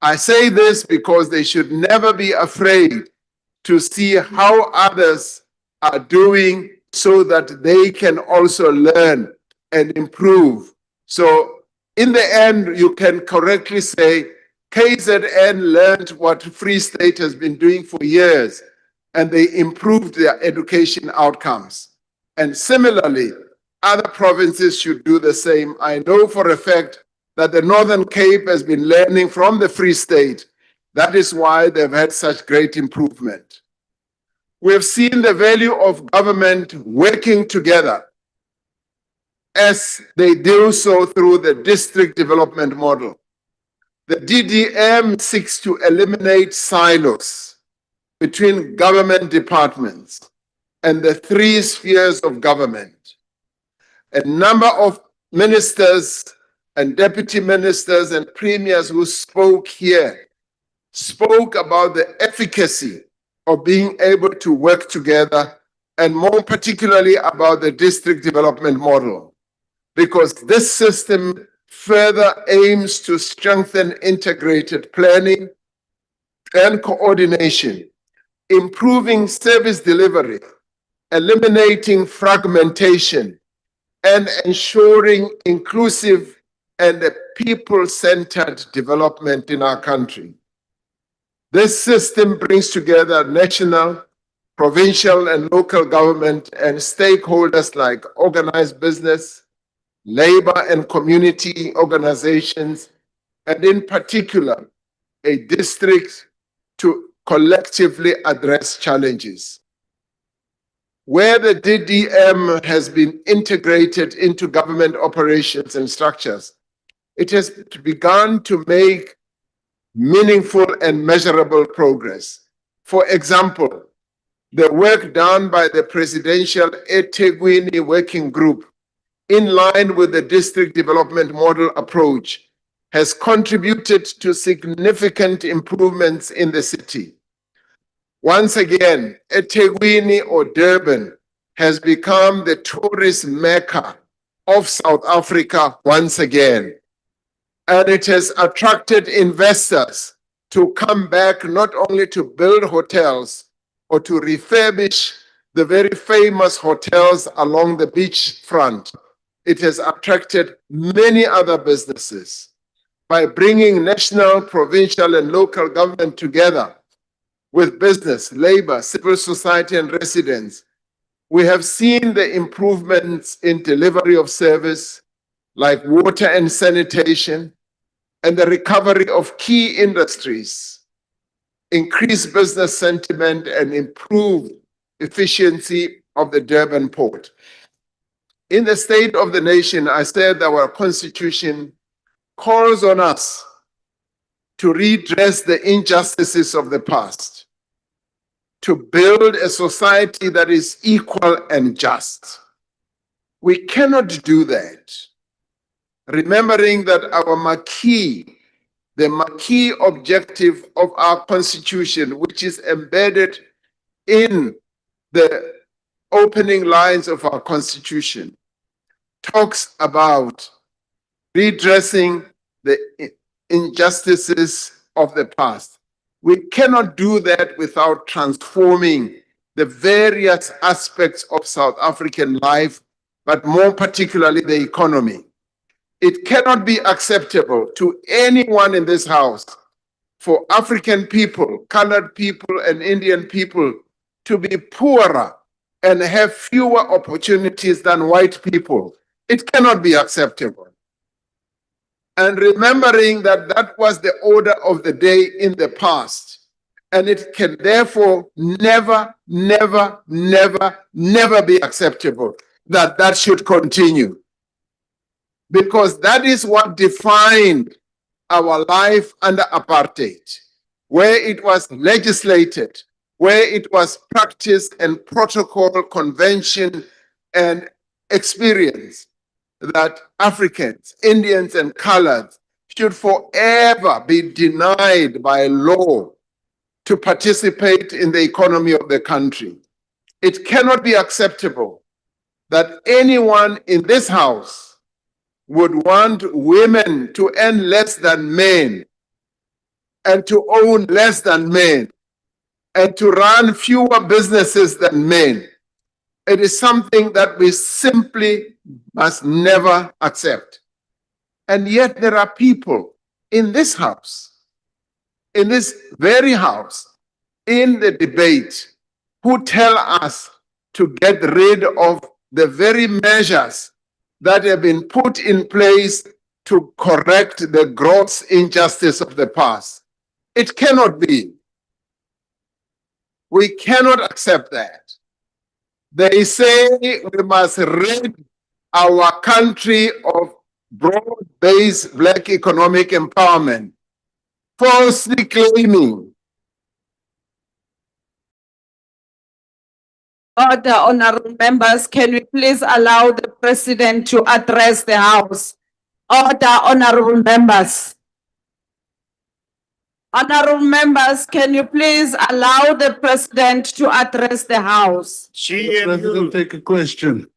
I say this because they should never be afraid to see how others are doing so that they can also learn and improve. So in the end, you can correctly say KZN learned what Free State has been doing for years, and they improved their education outcomes. And similarly, other provinces should do the same. I know for a fact that the Northern Cape has been learning from the Free State. That is why they've had such great improvement. We have seen the value of government working together as they do so through the district development model. The DDM seeks to eliminate silos between government departments and the 3 spheres of government. A number of ministers and deputy ministers and premiers who spoke here spoke about the efficacy of being able to work together, and more particularly about the district development model, because this system further aims to strengthen integrated planning and coordination, improving service delivery, eliminating fragmentation, and ensuring inclusive and people-centered development in our country. This system brings together national, provincial, and local government and stakeholders like organized business, labor and community organizations, and in particular, a district to collectively address challenges. Where the DDM has been integrated into government operations and structures, it has begun to make meaningful and measurable progress. For example, The work done by the Presidential eThekwini Working Group, in line with the district development model approach, has contributed to significant improvements in the city. Once again, eThekwini or Durban has become the tourist mecca of South Africa once again. And it has attracted investors to come back not only to build hotels or to refurbish the very famous hotels along the beach front. It has attracted many other businesses. By bringing national, provincial, and local government together with business, labor, civil society, and residents, we have seen the improvements in delivery of service like water and sanitation, and the recovery of key industries, increased business sentiment, and improved efficiency of the Durban port. In the State of the Nation, I said our Constitution calls on us to redress the injustices of the past, to build a society that is equal and just. We cannot do that, remembering that the marquee objective of our Constitution, which is embedded in the opening lines of our Constitution, talks about redressing the injustices of the past. We cannot do that without transforming the various aspects of South African life, but more particularly the economy. It cannot be acceptable to anyone in this house for African people, colored people, and Indian people to be poorer and have fewer opportunities than white people. It cannot be acceptable. And remembering that that was the order of the day in the past, and it can therefore never, never, never, never be acceptable that that should continue. Because that is what defined our life under apartheid, where it was legislated, where it was practiced and protocol, convention, and experience that Africans, Indians, and coloreds should forever be denied by law to participate in the economy of the country. It cannot be acceptable that anyone in this house would want women to earn less than men and to own less than men and to run fewer businesses than men. It is something that we simply must never accept. And yet there are people in this house, in this very house, in the debate, who tell us to get rid of the very measures that have been put in place to correct the gross injustice of the past. It cannot be. We cannot accept that. They say we must rid our country of broad-based Black economic empowerment, falsely claiming. Order, honorable members, can we please allow the president to address the House? Order, honorable members. Honorable members, can you please allow the president to address the House? President, take a question.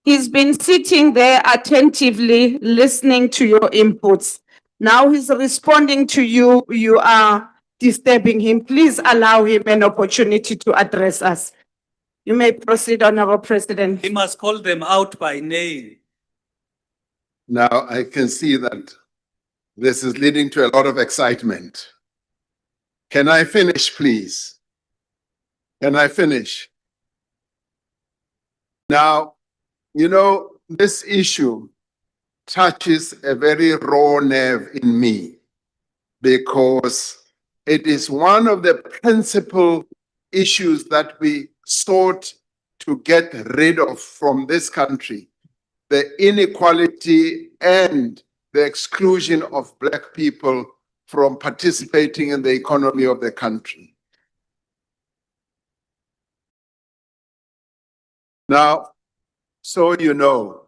He's been sitting there attentively listening to your inputs. Now he's responding to you. You are disturbing him. Please allow him an opportunity to address us. You may proceed, Honorable President. He must call them out by name. Now I can see that this is leading to a lot of excitement. Can I finish, please? Can I finish? Now, you know, this issue touches a very raw nerve in me because it is one of the principal issues that we sought to get rid of from this country, the inequality and the exclusion of Black people from participating in the economy of the country. Now, so you know,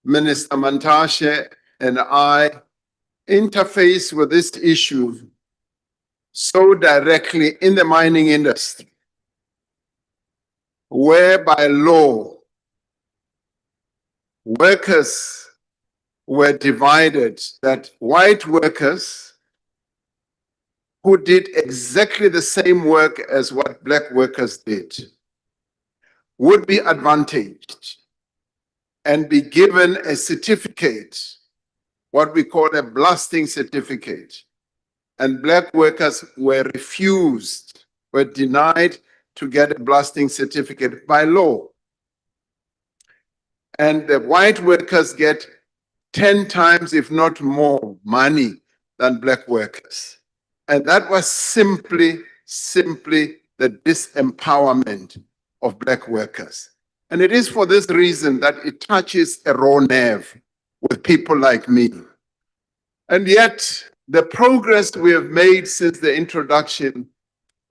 Minister Mantashe and I interface with this issue so directly in the mining industry, where by law, workers were divided, that white workers who did exactly the same work as what black workers did would be advantaged and be given a certificate, what we call a blasting certificate. And black workers were refused, were denied to get a blasting certificate by law. And the white workers get 10 times, if not more, money than black workers. And that was simply the disempowerment of black workers. And it is for this reason that it touches a raw nerve with people like me. And yet, the progress we have made since the introduction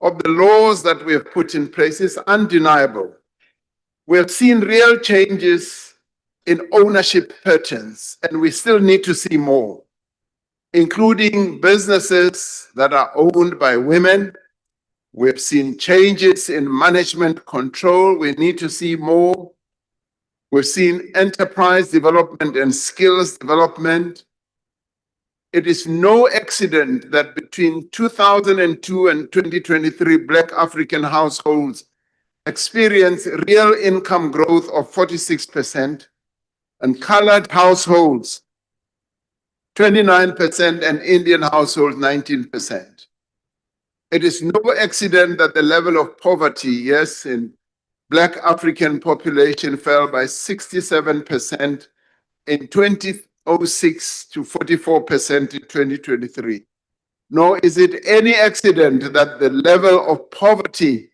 of the laws that we have put in place is undeniable. We have seen real changes in ownership patterns, and we still need to see more, including businesses that are owned by women. We have seen changes in management control. We need to see more. We've seen enterprise development and skills development. It is no accident that between 2002 and 2023, Black African households experienced real income growth of 46%, and colored households 29%, and Indian households 19%. It is no accident that the level of poverty, yes, in Black African population fell by 67% in 2006 to 44% in 2023. Nor is it any accident that the level of poverty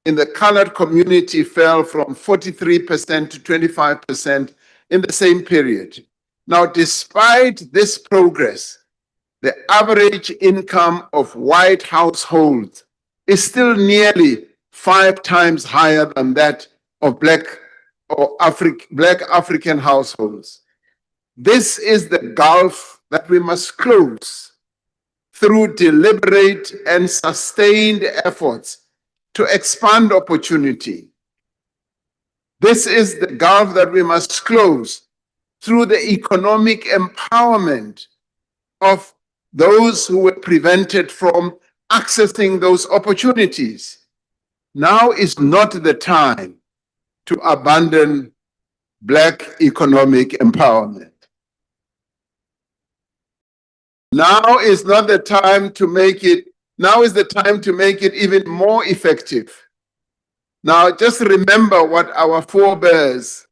in the colored community fell from 43% to 25% in the same period. Now, despite this progress, the average income of white households is still nearly 5 times higher than that of Black African households. This is the gulf that we must close through deliberate and sustained efforts to expand opportunity. This is the gulf that we must close through the economic empowerment of those who were prevented from accessing those opportunities. Now is not the time to abandon Black economic empowerment. Now is not the time to make it, now is the time to make it even more effective. Now, just remember what our forebears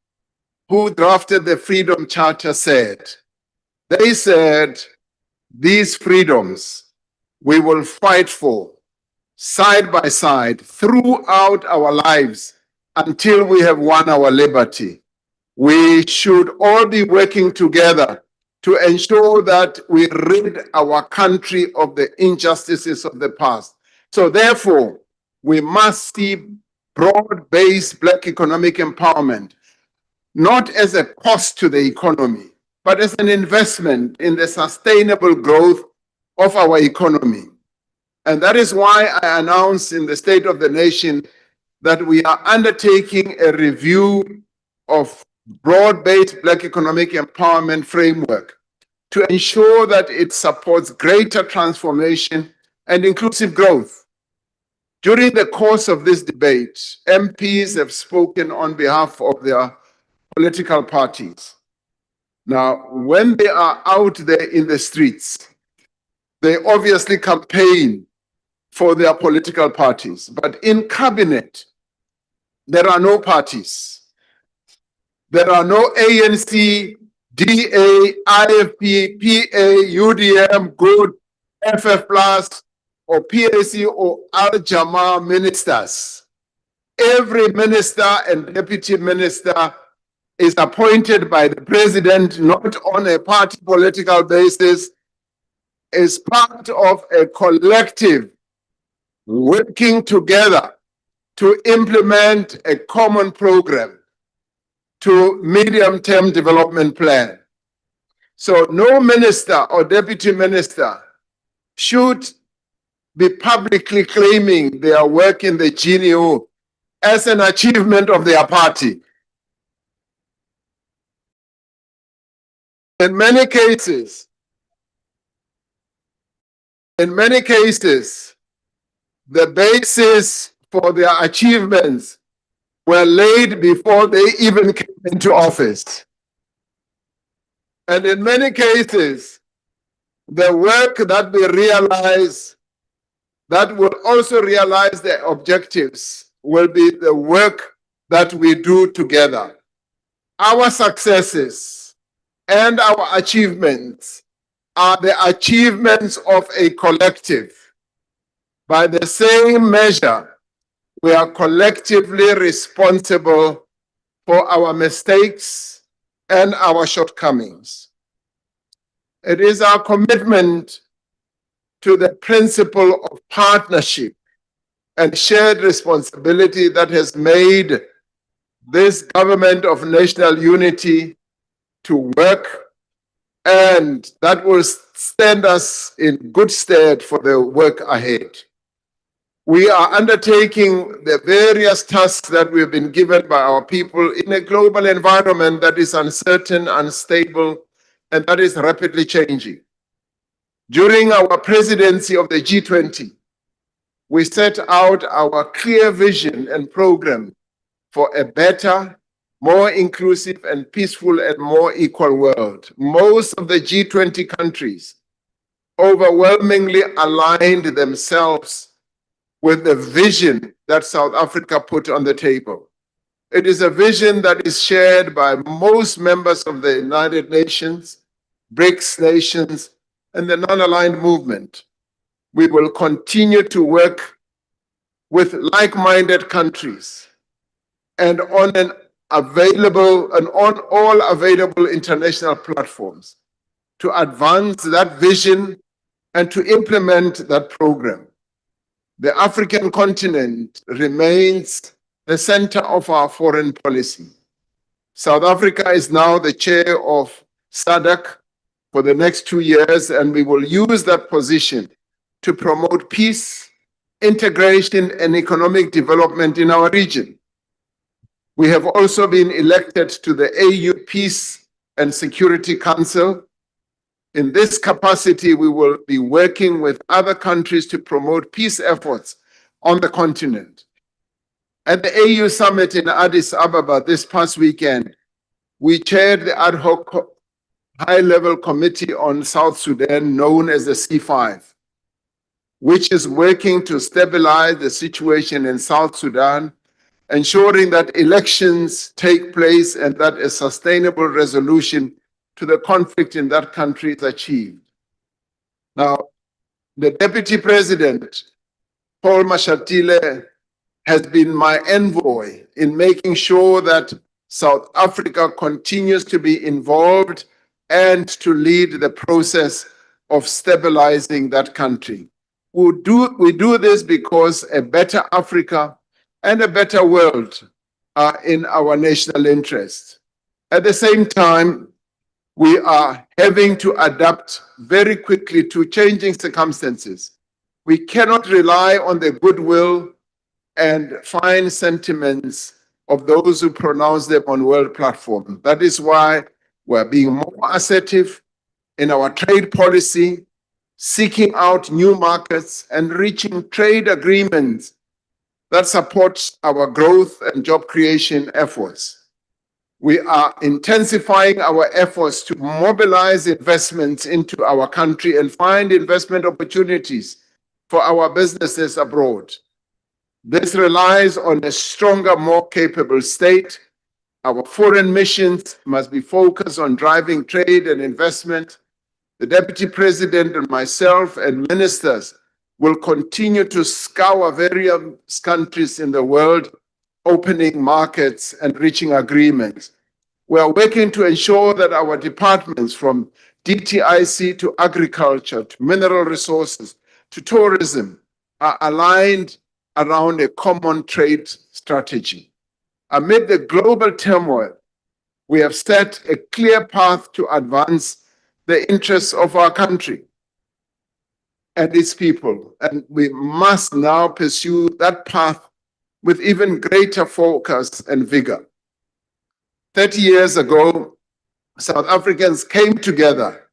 who drafted the Freedom Charter said. They said, these freedoms we will fight for side by side throughout our lives until we have won our liberty. We should all be working together to ensure that we rid our country of the injustices of the past. So therefore, we must see broad-based Black economic empowerment, not as a cost to the economy, but as an investment in the sustainable growth of our economy. And that is why I announced in the State of the Nation that we are undertaking a review of broad-based Black economic empowerment framework to ensure that it supports greater transformation and inclusive growth. During the course of this debate, MPs have spoken on behalf of their political parties. Now, when they are out there in the streets, they obviously campaign for their political parties. But in cabinet, there are no parties. There are no ANC, DA, IFP, PA, UDM, GOOD, FF+, or PAC, or Al-Jama ministers. Every minister and deputy minister is appointed by the president, not on a party political basis, is part of a collective working together to implement a common program. to medium-term development plan. So no minister or deputy minister should be publicly claiming their work in the GNU as an achievement of their party. In many cases, the basis for their achievements were laid before they even came into office. And in many cases, the work that we realize that will also realize the objectives will be the work that we do together. Our successes and our achievements are the achievements of a collective. By the same measure, we are collectively responsible for our mistakes and our shortcomings. It is our commitment to the principle of partnership and shared responsibility that has made this government of national unity to work, and that will stand us in good stead for the work ahead. We are undertaking the various tasks that we've been given by our people in a global environment that is uncertain, unstable, and that is rapidly changing. During our presidency of the G20, we set out our clear vision and program for a better, more inclusive and peaceful and more equal world. Most of the G20 countries overwhelmingly aligned themselves with the vision that South Africa put on the table. It is a vision that is shared by most members of the United Nations, BRICS nations, and the non-aligned movement. We will continue to work with like-minded countries and on all available international platforms to advance that vision and to implement that program. The African continent remains the center of our foreign policy. South Africa is now the chair of SADC for the next 2 years, and we will use that position to promote peace, integration, and economic development in our region. We have also been elected to the AU Peace and Security Council. In this capacity, we will be working with other countries to promote peace efforts on the continent. At the AU Summit in Addis Ababa this past weekend, we chaired the ad hoc high-level committee on South Sudan, known as the C5, which is working to stabilize the situation in South Sudan, ensuring that elections take place and that a sustainable resolution to the conflict in that country is achieved. Now, the Deputy President, Paul Mashatile, has been my envoy in making sure that South Africa continues to be involved and to lead the process of stabilizing that country. We do this because a better Africa and a better world are in our national interest. At the same time, we are having to adapt very quickly to changing circumstances. We cannot rely on the goodwill and fine sentiments of those who pronounce them on world platform. That is why we're being more assertive in our trade policy, seeking out new markets and reaching trade agreements that support our growth and job creation efforts. We are intensifying our efforts to mobilize investments into our country and find investment opportunities for our businesses abroad. This relies on a stronger, more capable state. Our foreign missions must be focused on driving trade and investment. The Deputy President and myself and ministers will continue to scour various countries in the world, opening markets and reaching agreements. We are working to ensure that our departments, from DTIC to agriculture, to mineral resources, to tourism, are aligned around a common trade strategy. Amid the global turmoil, We have set a clear path to advance the interests of our country and its people, and we must now pursue that path with even greater focus and vigor. 30 years ago, South Africans came together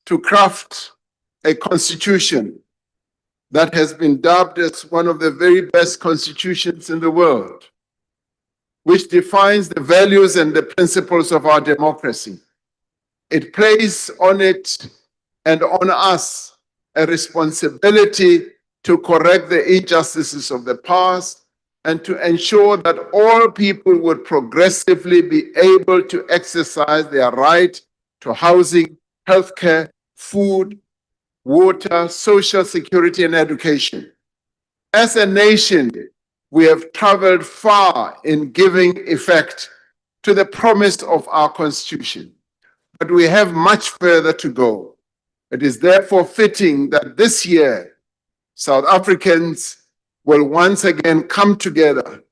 to craft a constitution that has been dubbed as one of the very best constitutions in the world, which defines the values and the principles of our democracy. It places on it and on us a responsibility to correct the injustices of the past and to ensure that all people would progressively be able to exercise their right to housing, healthcare, food, water, social security, and education. As a nation, we have traveled far in giving effect to the promise of our Constitution, but we have much further to go. It is therefore fitting that this year, South Africans will once again come together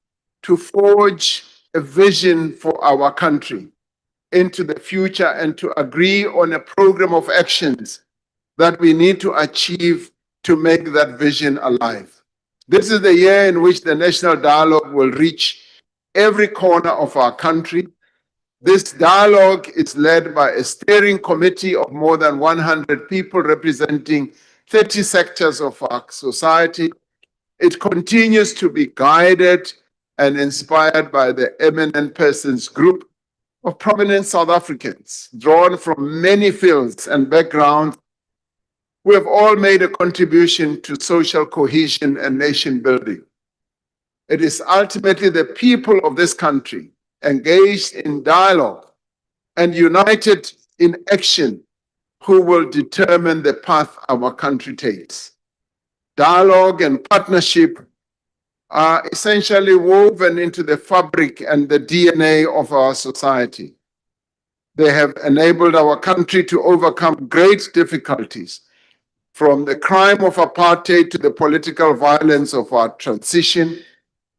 to forge a vision for our country into the future and to agree on a program of actions that we need to achieve to make that vision alive. This is the year in which the national dialogue will reach every corner of our country. This dialogue is led by a steering committee of more than 100 people representing 30 sectors of our society. It continues to be guided and inspired by the eminent persons group of prominent South Africans, drawn from many fields and backgrounds, who have all made a contribution to social cohesion and nation building. It is ultimately the people of this country engaged in dialogue and united in action who will determine the path our country takes. Dialogue and partnership are essentially woven into the fabric and the DNA of our society. They have enabled our country to overcome great difficulties, from the crime of apartheid to the political violence of our transition,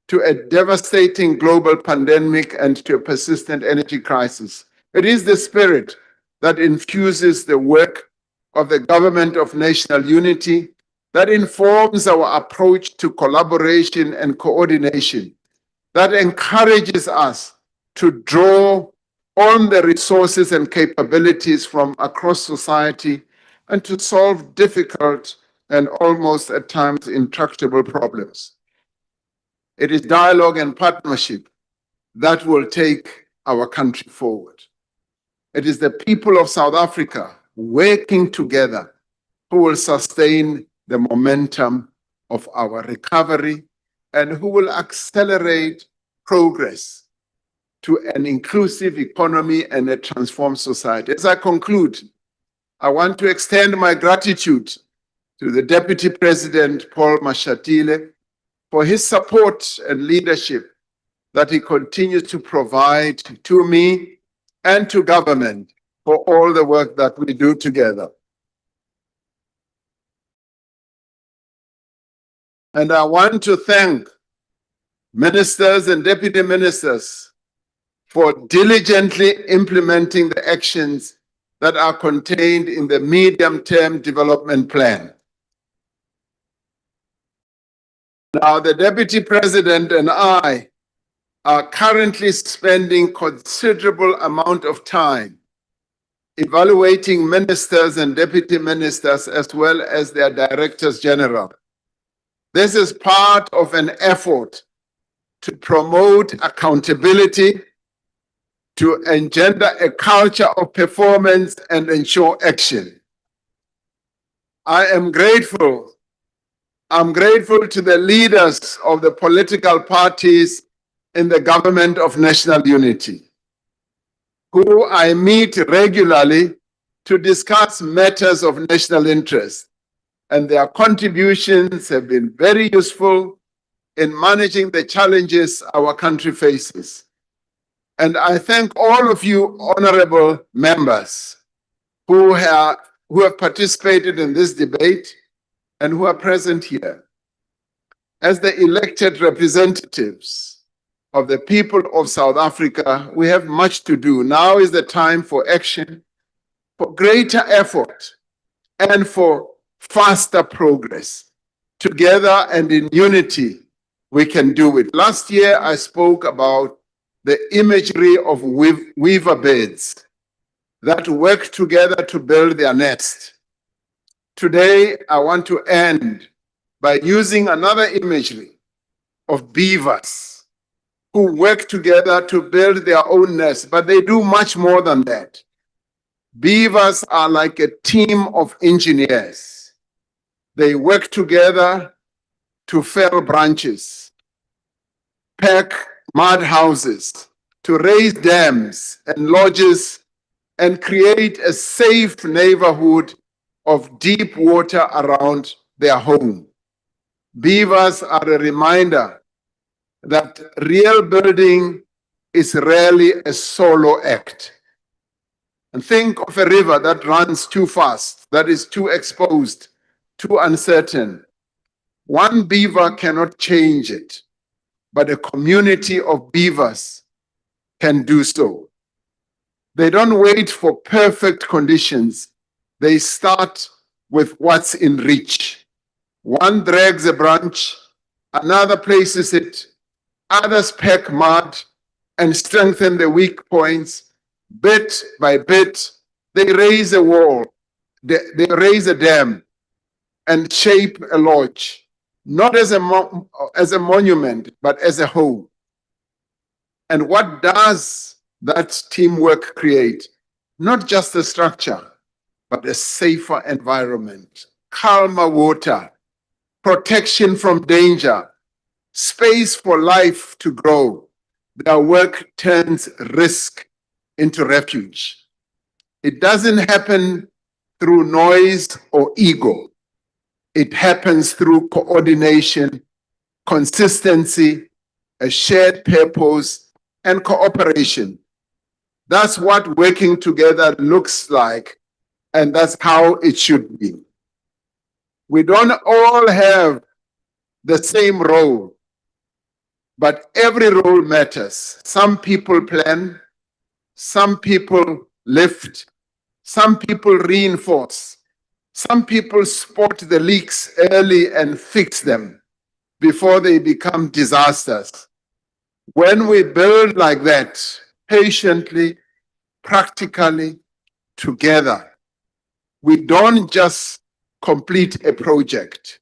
to a devastating global pandemic and to a persistent energy crisis. It is the spirit that infuses the work of the Government of National Unity, that informs our approach to collaboration and coordination, that encourages us to draw on the resources and capabilities from across society and to solve difficult and almost at times intractable problems. It is dialogue and partnership that will take our country forward. It is the people of South Africa working together who will sustain the momentum of our recovery and who will accelerate progress to an inclusive economy and a transformed society. As I conclude, I want to extend my gratitude to the Deputy President, Paul Mashatile, for his support and leadership that he continues to provide to me and to government for all the work that we do together. And I want to thank ministers and deputy ministers for diligently implementing the actions that are contained in the medium-term development plan. Now, the Deputy President and I are currently spending considerable amount of time evaluating ministers and deputy ministers as well as their directors general. This is part of an effort to promote accountability, to engender a culture of performance and ensure action. I'm grateful to the leaders of the political parties in the Government of National Unity, who I meet regularly to discuss matters of national interest, and their contributions have been very useful in managing the challenges our country faces. And I thank all of you honorable members who have participated in this debate and who are present here. As the elected representatives of the people of South Africa, we have much to do. Now is the time for action, for greater effort, and for faster progress. Together and in unity, we can do it. Last year, I spoke about the imagery of weaver birds that work together to build their nest. Today, I want to end by using another imagery of beavers who work together to build their own nest, but they do much more than that. Beavers are like a team of engineers. They work together to fell branches, pack mud houses, to raise dams and lodges, and create a safe neighborhood of deep water around their home. Beavers are a reminder that real building is rarely a solo act. And think of a river that runs too fast, that is too exposed, too uncertain. One beaver cannot change it, but a community of beavers can do so. They don't wait for perfect conditions. They start with what's in reach. One drags a branch, another places it, others pack mud and strengthen the weak points. Bit by bit, they raise a wall, they raise a dam and shape a lodge, not as a monument, but as a home. And what does that teamwork create? Not just a structure, but a safer environment, calmer water, protection from danger, space for life to grow. Their work turns risk into refuge. It doesn't happen through noise or ego. It happens through coordination, consistency, a shared purpose, and cooperation. That's what working together looks like, and that's how it should be. We don't all have the same role, but every role matters. Some people plan, some people lift, some people reinforce, some people spot the leaks early and fix them before they become disasters. When we build like that, patiently, practically, together, we don't just complete a project,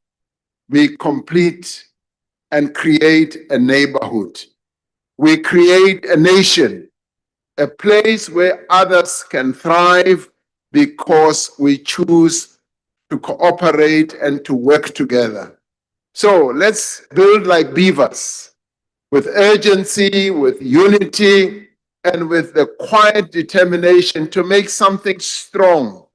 we complete and create a neighborhood. We create a nation, a place where others can thrive because we choose to cooperate and to work together. So let's build like beavers, with urgency, with unity, and with the quiet determination to make something strong,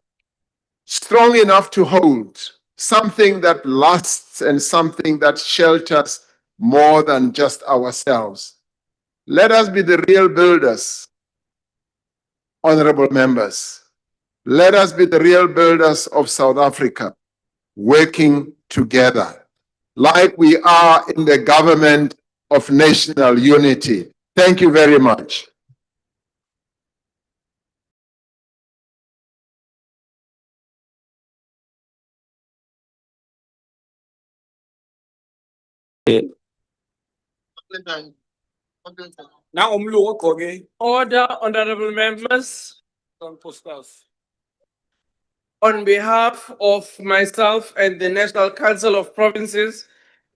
strong enough to hold, something that lasts and something that shelters more than just ourselves. Let us be the real builders, honorable members. Let us be the real builders of South Africa, working together, like we are in the government of national unity. Thank you very much. Now Order, honorable members. On behalf of myself and the National Council of Provinces,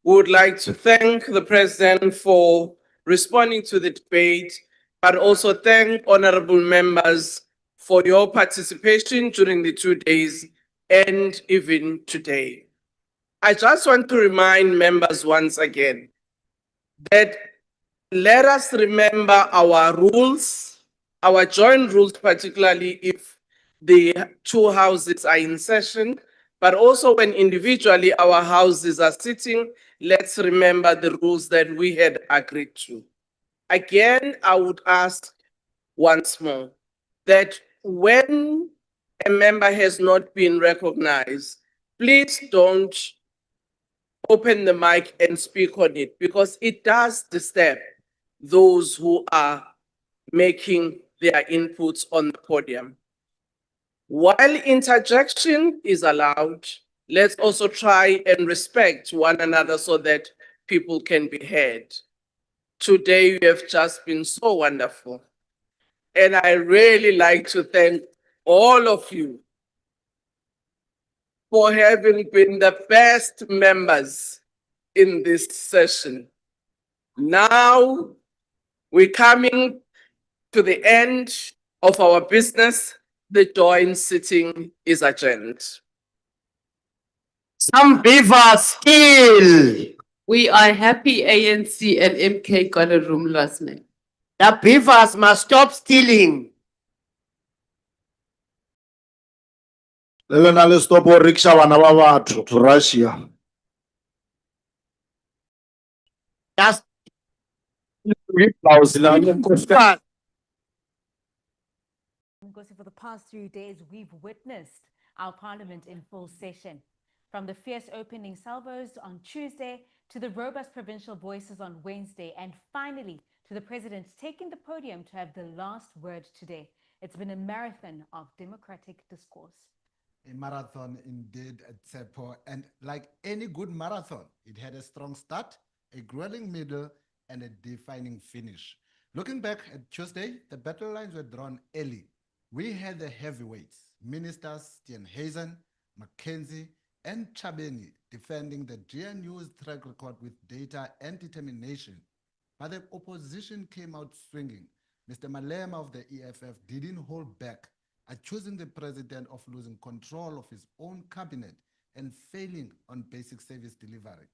we would like to thank the President for responding to the debate, but also thank honorable members for your participation during the 2 days and even today. I just want to remind members once again that let us remember our rules, our joint rules, particularly if the two houses are in session, but also when individually our houses are sitting, let's remember the rules that we had agreed to. Again, I would ask once more that when a member has not been recognized, please don't open the mic and speak on it because it does disturb those who are making their inputs on the podium. While interjection is allowed, let's also try and respect one another so that people can be heard. Today, you have just been so wonderful. And I really like to thank all of you for having been the best members in this session. Now, we're coming to the end of our business. The joint sitting is adjourned. Some Beaver still. We are happy ANC and MK got a room last night. The Beavers must stop stealing. Le na le stop o rickshaw bana ba batho to Russia. Just Applause la le nkosi. Because for the past 3 days, we've witnessed our parliament in full session. From the fierce opening salvos on Tuesday to the robust provincial voices on Wednesday, and finally to the president taking the podium to have the last word today. It's been a marathon of democratic discourse. A marathon indeed, Tsepo. And like any good marathon, it had a strong start, a grueling middle, and a defining finish. Looking back at Tuesday, the battle lines were drawn early. We had the heavyweights, ministers Haarzavi, Mackenzie, and Chabeni defending the GNU's track record with data and determination. But the opposition came out swinging. Mr. Malema of the EFF didn't hold back, accusing the president of losing control of his own cabinet and failing on basic service delivery.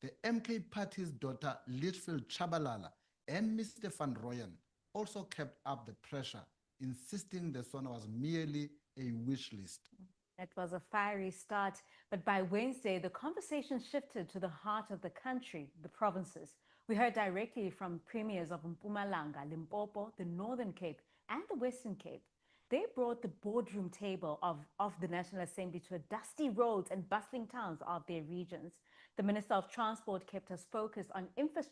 The MK party's daughter, Litchfield Chabalala, and Mr. Van Rooyen also kept up the pressure, insisting the SONA was merely a wish list. It was a fiery start, but by Wednesday, the conversation shifted to the heart of the country, the provinces. We heard directly from premiers of Mpumalanga, Limpopo, the Northern Cape, and the Western Cape. They brought the boardroom table of the National Assembly to dusty roads and bustling towns of their regions. The Minister of Transport kept us focused on infrastructure